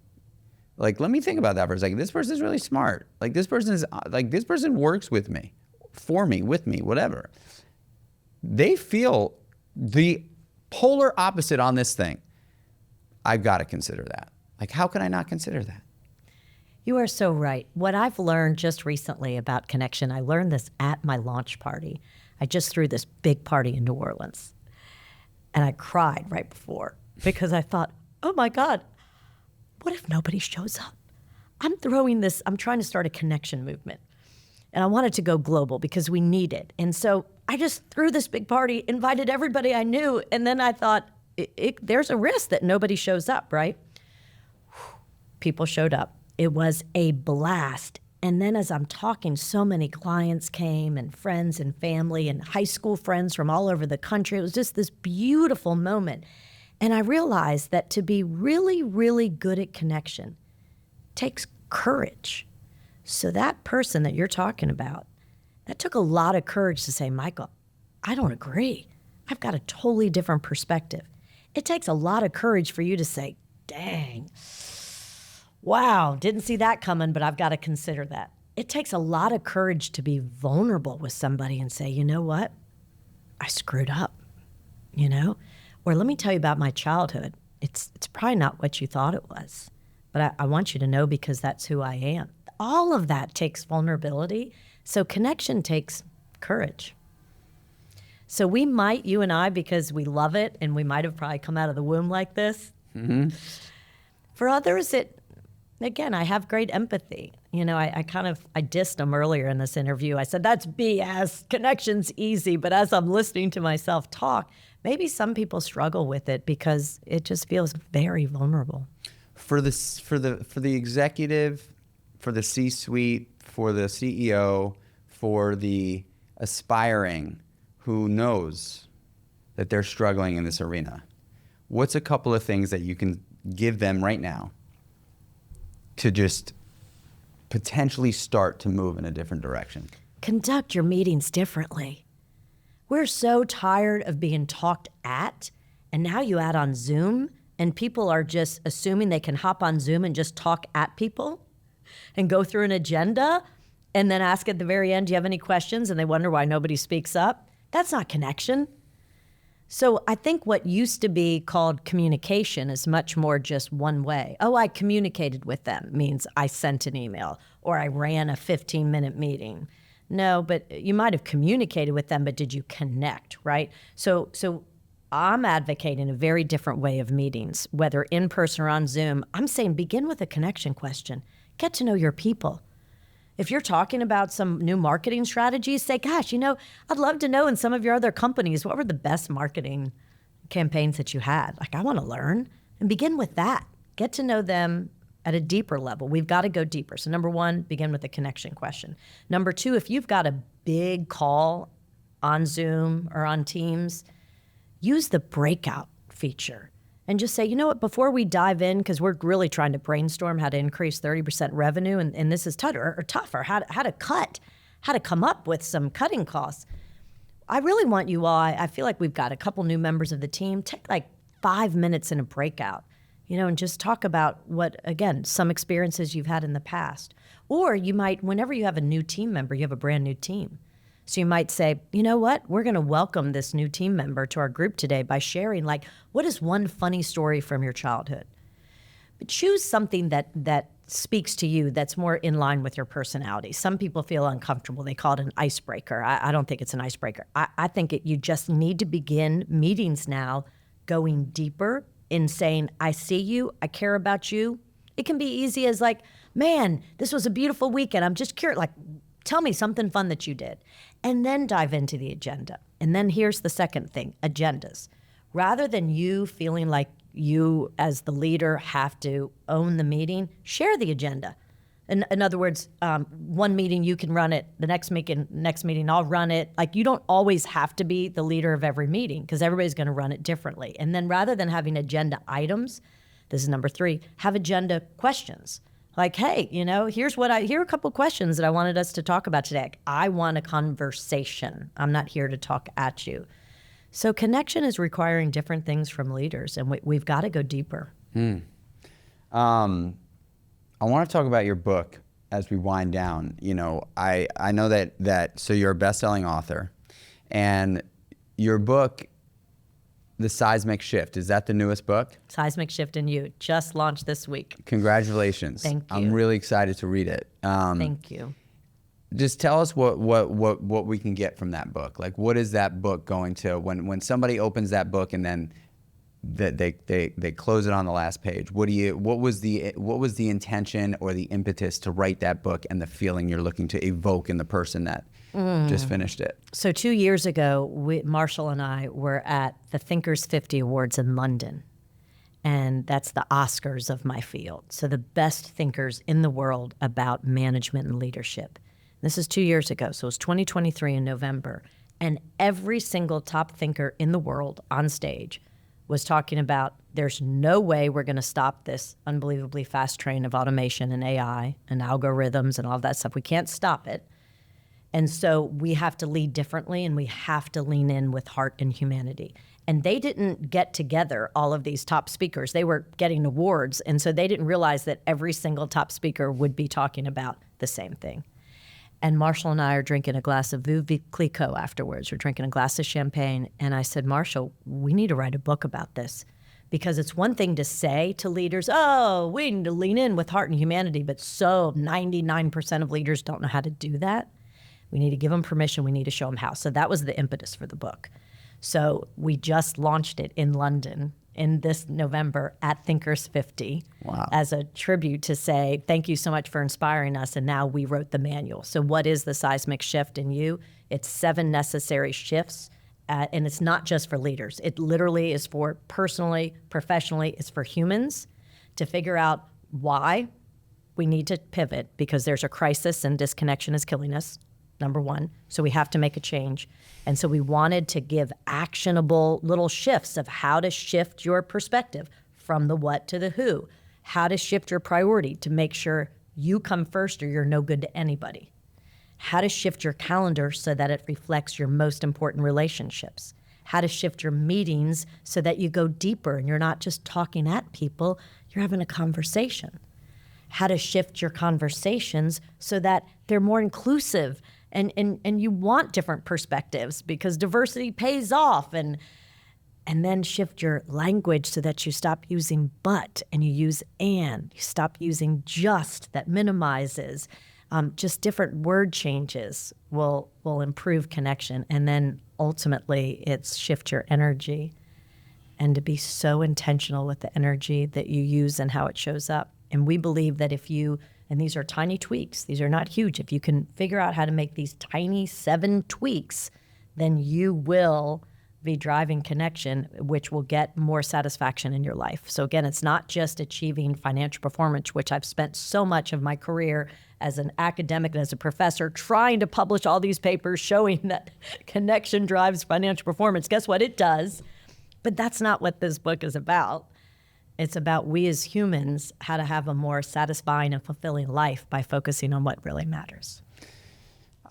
like let me think about that for a second. This person's really smart. Like this person works with me, for me, with me, whatever. They feel the polar opposite on this thing. I've got to consider that. Like, how can I not consider that? You are so right. What I've learned just recently about connection, I learned this at my launch party. I just threw this big party in New Orleans. And I cried right before because I thought, oh my God, what if nobody shows up? I'm trying to start a connection movement. And I wanted to go global because we need it. And so I just threw this big party, invited everybody I knew, and then I thought, there's a risk that nobody shows up, right? People showed up. It was a blast. And then as I'm talking, so many clients came and friends and family and high school friends from all over the country. It was just this beautiful moment. And I realized that to be really, really good at connection takes courage. So that person that you're talking about, that took a lot of courage to say, Michael, I don't agree. I've got a totally different perspective. It takes a lot of courage for you to say, dang, wow, didn't see that coming, but I've got to consider that. It takes a lot of courage to be vulnerable with somebody and say, you know what? I screwed up, you know? Or let me tell you about my childhood. It's probably not what you thought it was, but I want you to know because that's who I am. All of that takes vulnerability. So connection takes courage. So we might, you and I, because we love it, and we might have probably come out of the womb like this. Mm-hmm. For others, again, I have great empathy. You know, I dissed them earlier in this interview. I said, that's BS, connection's easy. But as I'm listening to myself talk, maybe some people struggle with it because it just feels very vulnerable. For the executive, for the C-suite, for the CEO, for the aspiring who knows that they're struggling in this arena, what's a couple of things that you can give them right now to just potentially start to move in a different direction? Conduct your meetings differently. We're so tired of being talked at, and now you add on Zoom, and people are just assuming they can hop on Zoom and just talk at people and go through an agenda and then ask at the very end, do you have any questions? And they wonder why nobody speaks up. That's not connection. So I think what used to be called communication is much more just one way. Oh, I communicated with them means I sent an email or I ran a 15-minute meeting. No, but you might have communicated with them, but did you connect, right? So I'm advocating a very different way of meetings, whether in person or on Zoom. I'm saying begin with a connection question. Get to know your people. If you're talking about some new marketing strategies, say, gosh, you know, I'd love to know in some of your other companies, what were the best marketing campaigns that you had? Like, I want to learn. And begin with that. Get to know them at a deeper level. We've got to go deeper. So number one, begin with a connection question. Number two, if you've got a big call on Zoom or on Teams, use the breakout feature. And just say, you know what, before we dive in, because we're really trying to brainstorm how to increase 30% revenue, and this is tougher, how to come up with some cutting costs. I really want you all, I feel like we've got a couple new members of the team, take like 5 minutes in a breakout, you know, and just talk about what, again, some experiences you've had in the past. Or you might, whenever you have a new team member, you have a brand new team. So you might say, you know what, we're going to welcome this new team member to our group today by sharing, like, what is one funny story from your childhood? But choose something that speaks to you that's more in line with your personality. Some people feel uncomfortable. They call it an icebreaker. I don't think it's an icebreaker. I think you just need to begin meetings now going deeper in saying, I see you, I care about you. It can be easy as like, man, this was a beautiful weekend. I'm just curious, like, tell me something fun that you did. And then dive into the agenda. And then here's the second thing, agendas. Rather than you feeling like you as the leader have to own the meeting, share the agenda. In other words, one meeting you can run it, the next meeting I'll run it. Like, you don't always have to be the leader of every meeting because everybody's going to run it differently. And then rather than having agenda items, this is number 3, have agenda questions. Like, hey, here are a couple of questions that I wanted us to talk about today. I want a conversation. I'm not here to talk at you. So connection is requiring different things from leaders, and we've got to go deeper. I want to talk about your book as we wind down. I know that so you're a best-selling author, and your book, The Seismic Shift, is that the newest book? Seismic Shift in You, just launched this week. Congratulations. Thank you. I'm really excited to read it. Thank you. Just tell us what we can get from that book. Like, what is that book going to, when somebody opens that book and then they close it on the last page? What was the intention or the impetus to write that book and the feeling you're looking to evoke in the person that just finished it? So 2 years ago, Marshall and I were at the Thinkers 50 Awards in London, and that's the Oscars of my field. So the best thinkers in the world about management and leadership. This is 2 years ago, so it was 2023 in November, and every single top thinker in the world on stage was talking about there's no way we're going to stop this unbelievably fast train of automation and AI and algorithms and all that stuff. We can't stop it. And so we have to lead differently, and we have to lean in with heart and humanity. And they didn't get together, all of these top speakers. They were getting awards, and so they didn't realize that every single top speaker would be talking about the same thing. And Marshall and I are drinking a glass of Veuve Clicquot afterwards. We're drinking a glass of champagne. And I said, Marshall, we need to write a book about this. Because it's one thing to say to leaders, oh, we need to lean in with heart and humanity. But 99% of leaders don't know how to do that. We need to give them permission. We need to show them how. So that was the impetus for the book. So we just launched it in London in this November at Thinkers 50. Wow. As a tribute to say, thank you so much for inspiring us. And now we wrote the manual. So what is the seismic shift in you? It's 7 necessary shifts. And it's not just for leaders. It literally is for personally, professionally, it's for humans to figure out why we need to pivot because there's a crisis and disconnection is killing us. Number 1. So we have to make a change. And so we wanted to give actionable little shifts of how to shift your perspective from the what to the who, how to shift your priority to make sure you come first or you're no good to anybody, how to shift your calendar so that it reflects your most important relationships, how to shift your meetings so that you go deeper and you're not just talking at people, you're having a conversation, how to shift your conversations so that they're more inclusive and you want different perspectives because diversity pays off, and then shift your language so that you stop using but and you use and. You stop using just, that minimizes. Just different word changes will improve connection. And then ultimately it's shift your energy and to be so intentional with the energy that you use and how it shows up. And we believe that if you, and these are tiny tweaks, these are not huge, if you can figure out how to make these tiny 7 tweaks, then you will be driving connection, which will get more satisfaction in your life. So again, it's not just achieving financial performance, which I've spent so much of my career as an academic and as a professor trying to publish all these papers showing that connection drives financial performance. Guess what? It does. But that's not what this book is about. It's about we as humans, how to have a more satisfying and fulfilling life by focusing on what really matters.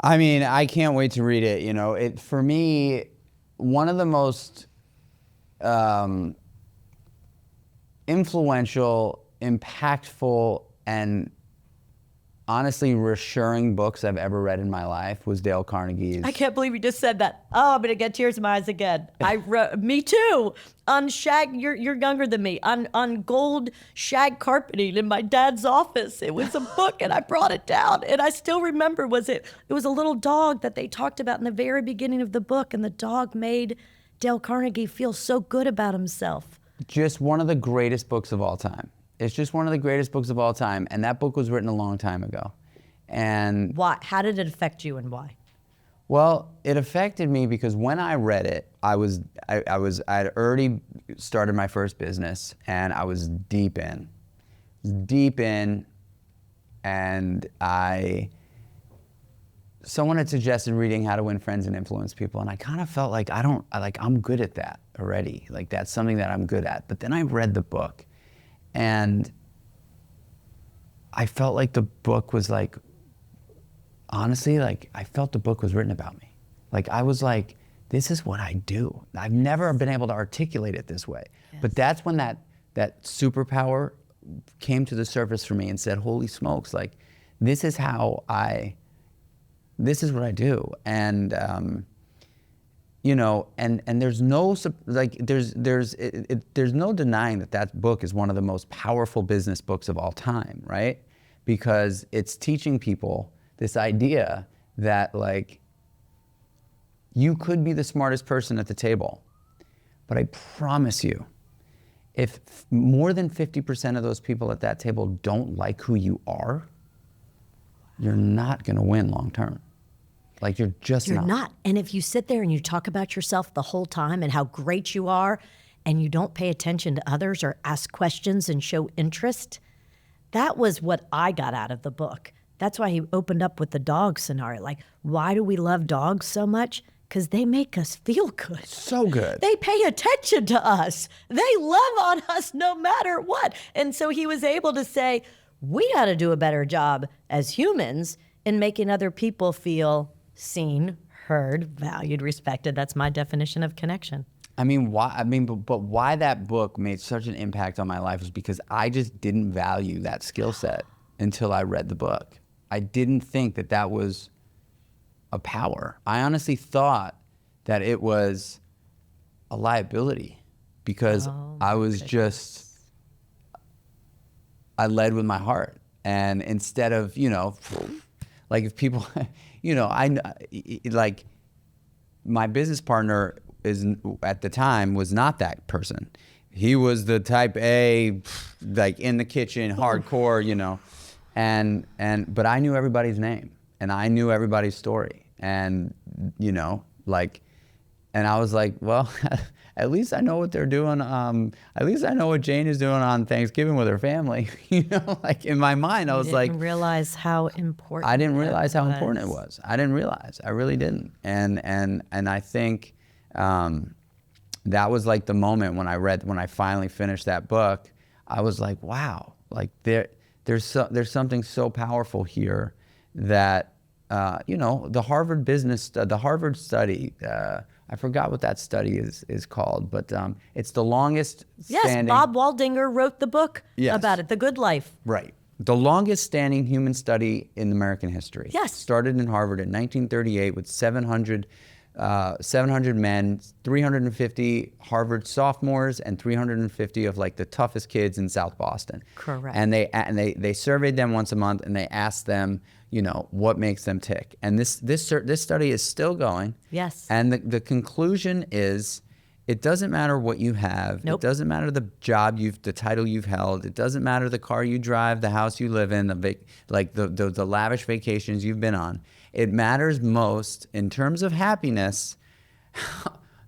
I mean, I can't wait to read it. For me, one of the most influential, impactful, and honestly reassuring books I've ever read in my life was Dale Carnegie's. I can't believe you just said that. Oh, I'm gonna get tears in my eyes again. I wrote, me too. On shag, you're younger than me. On gold shag carpeting in my dad's office. It was a book, and I brought it down. And I still remember it was a little dog that they talked about in the very beginning of the book, and the dog made Dale Carnegie feel so good about himself. just one of the greatest books of all time. It's just one of the greatest books of all time, and that book was written a long time ago. And why? How did it affect you, and why? well, it affected me because when I read it, I had already started my first business, and I was deep in, and someone had suggested reading How to Win Friends and Influence People, and I kind of felt like I'm good at that already. Like that's something that I'm good at. But then I read the book, and I felt like the book was like, honestly, like I felt the book was written about me. Like I was like, this is what I do. I've never been able to articulate it this way. Yes. But that's when that superpower came to the surface for me and said, holy smokes, like this is what I do. And and there's no there's no denying that book is one of the most powerful business books of all time, right? Because it's teaching people this idea that like you could be the smartest person at the table, but I promise you, if more than 50% of those people at that table don't like who you are, you're not gonna win long term. Like you're not. And if you sit there and you talk about yourself the whole time and how great you are, and you don't pay attention to others or ask questions and show interest, that was what I got out of the book. That's why he opened up with the dog scenario. Like, why do we love dogs so much? Because they make us feel good. So good. They pay attention to us. They love on us no matter what. And so he was able to say, we got to do a better job as humans in making other people feel seen, heard, valued, respected. That's my definition of connection. But why that book made such an impact on my life was because I just didn't value that skill set until I read the book. I didn't think that was a power. I honestly thought that it was a liability because I led with my heart. And instead of, like if people, like my business partner at the time was not that person. He was the type A, like in the kitchen, hardcore, but I knew everybody's name and I knew everybody's story. And, and I was like, well, at least I know what they're doing. At least I know what Jane is doing on Thanksgiving with her family. Like in my mind, I was like, I didn't realize how important I didn't realize how important it was. I didn't realize. I really didn't. And I think that was like the moment when I finally finished that book. I was like, wow, like there's something so powerful here that the Harvard study. I forgot what that study is called, but it's the longest standing. Yes, Bob Waldinger wrote the book about it, The Good Life. Right. The longest standing human study in American history. Yes. Started in Harvard in 1938 with 700 men, 350 Harvard sophomores, and 350 of like the toughest kids in South Boston. Correct. And they surveyed them once a month, and they asked them, what makes them tick. And this study is still going. Yes. And the conclusion is, it doesn't matter what you have. Nope. It doesn't matter the job the title you've held. It doesn't matter the car you drive, the house you live in, the lavish vacations you've been on. It matters most in terms of happiness,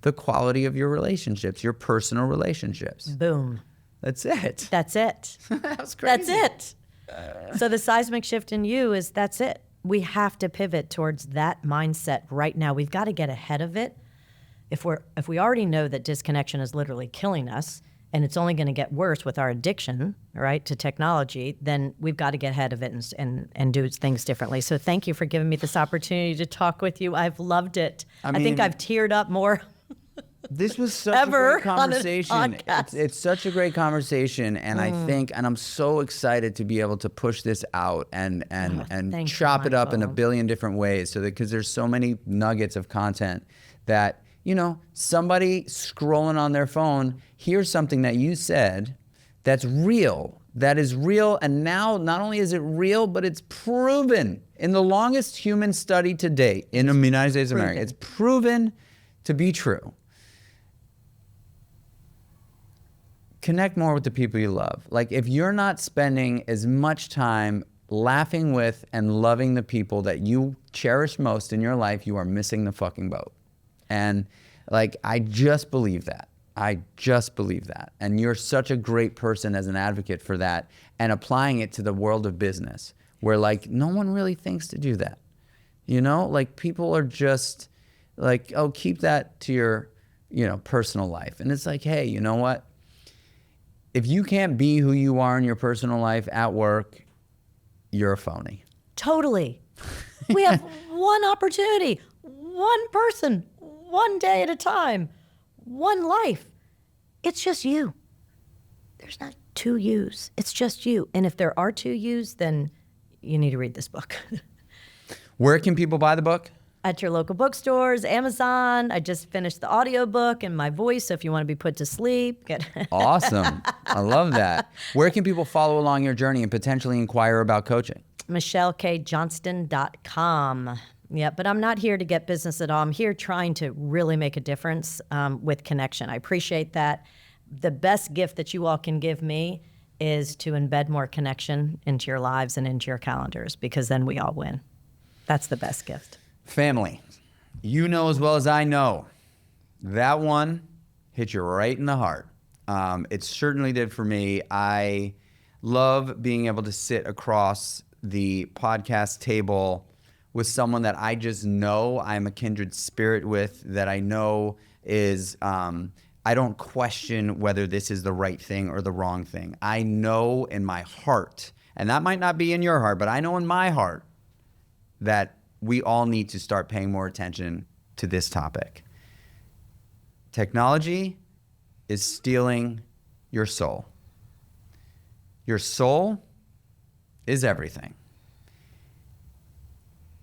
the quality of your relationships, your personal relationships. Boom. That's it. That's it. That was crazy. That's it. So the seismic shift in you is that's it. We have to pivot towards that mindset right now. We've got to get ahead of it. If we already know that disconnection is literally killing us, and it's only going to get worse with our addiction, right, to technology, then we've got to get ahead of it and do things differently. So thank you for giving me this opportunity to talk with you. I've loved it. I think I've teared up more. This was such a great conversation. It's such a great conversation, and I think, and I'm so excited to be able to push this out and chop it up in a billion different ways, because there's so many nuggets of content that, somebody scrolling on their phone hears something that you said that is real, and now not only is it real, but it's proven in the longest human study to date in the United States of America. It's proven to be true. connect more with the people you love. Like, if you're not spending as much time laughing with and loving the people that you cherish most in your life, you are missing the fucking boat. And like, I just believe that. I just believe that. And you're such a great person as an advocate for that, and applying it to the world of business, where like no one really thinks to do that. You know, like people are just like, oh, keep that to your, personal life. And it's like, hey, you know what? If you can't be who you are in your personal life at work, you're a phony. Totally. We have one opportunity, one person, one day at a time, one life. It's just you. There's not two yous. It's just you. And if there are two yous, then you need to read this book. Where can people buy the book? At your local bookstores, Amazon. I just finished the audiobook in my voice, so if you want to be put to sleep. Awesome. I love that. Where can people follow along your journey and potentially inquire about coaching? MichelleKJohnston.com. Yeah, but I'm not here to get business at all. I'm here trying to really make a difference with connection. I appreciate that. The best gift that you all can give me is to embed more connection into your lives and into your calendars, because then we all win. That's the best gift. Family, you know as well as I know, that one hit you right in the heart. It certainly did for me. I love being able to sit across the podcast table with someone that I just know I'm a kindred spirit with, that I know is, I don't question whether this is the right thing or the wrong thing. I know in my heart, and that might not be in your heart, but I know in my heart that we all need to start paying more attention to this topic. Technology is stealing your soul. Your soul is everything.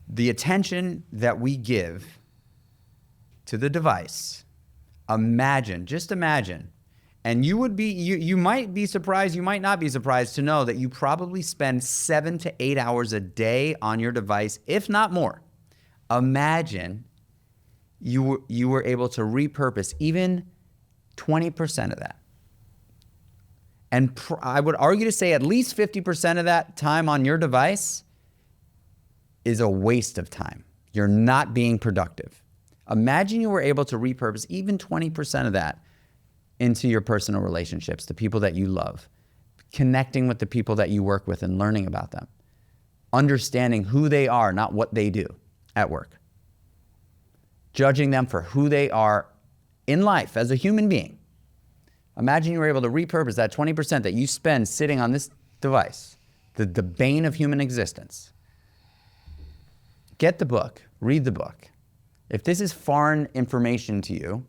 The attention that we give to the device, just imagine, and you might be surprised, you might not be surprised to know that you probably spend 7 to 8 hours a day on your device, if not more. Imagine you were able to repurpose even 20% of that. And I would argue to say at least 50% of that time on your device is a waste of time. You're not being productive. Imagine you were able to repurpose even 20% of that into your personal relationships, the people that you love, connecting with the people that you work with and learning about them, understanding who they are, not what they do at work, judging them for who they are in life as a human being. Imagine you were able to repurpose that 20% that you spend sitting on this device, the bane of human existence. Get the book, read the book. If this is foreign information to you,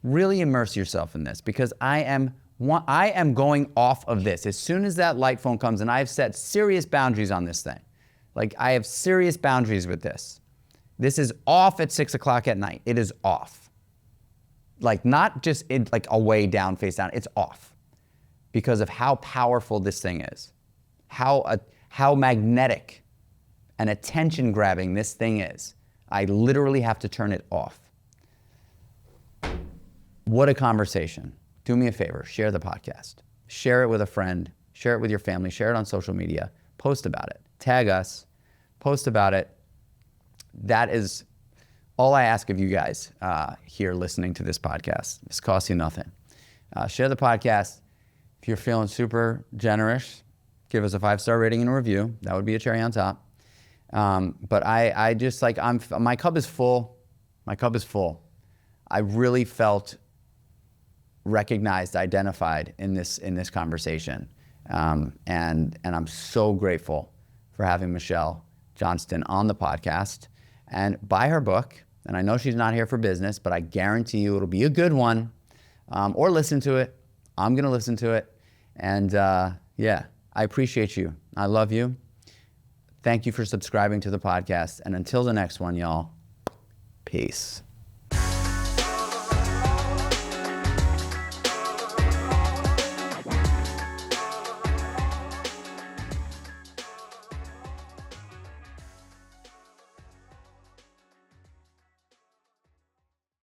really immerse yourself in this, because I am going off of this. As soon as that light phone comes, and I have set serious boundaries on this thing. Like, I have serious boundaries with this. This is off at 6 o'clock at night. It is off. Like, not just like away, down, face down. It's off because of how powerful this thing is, how magnetic and attention grabbing this thing is. I literally have to turn it off. What a conversation. Do me a favor, share the podcast. Share it with a friend, share it with your family, share it on social media, post about it, tag us, post about it. That is all I ask of you guys here listening to this podcast. This costs you nothing. Share the podcast. If you're feeling super generous, give us a 5-star rating and a review. That would be a cherry on top. But I just like, my cup is full. My cup is full. I really felt recognized, identified in this conversation. And I'm so grateful for having Michelle Johnston on the podcast, and buy her book. And I know she's not here for business, but I guarantee you it'll be a good one. Or listen to it. I'm going to listen to it. And yeah, I appreciate you. I love you. Thank you for subscribing to the podcast. And until the next one, y'all, peace.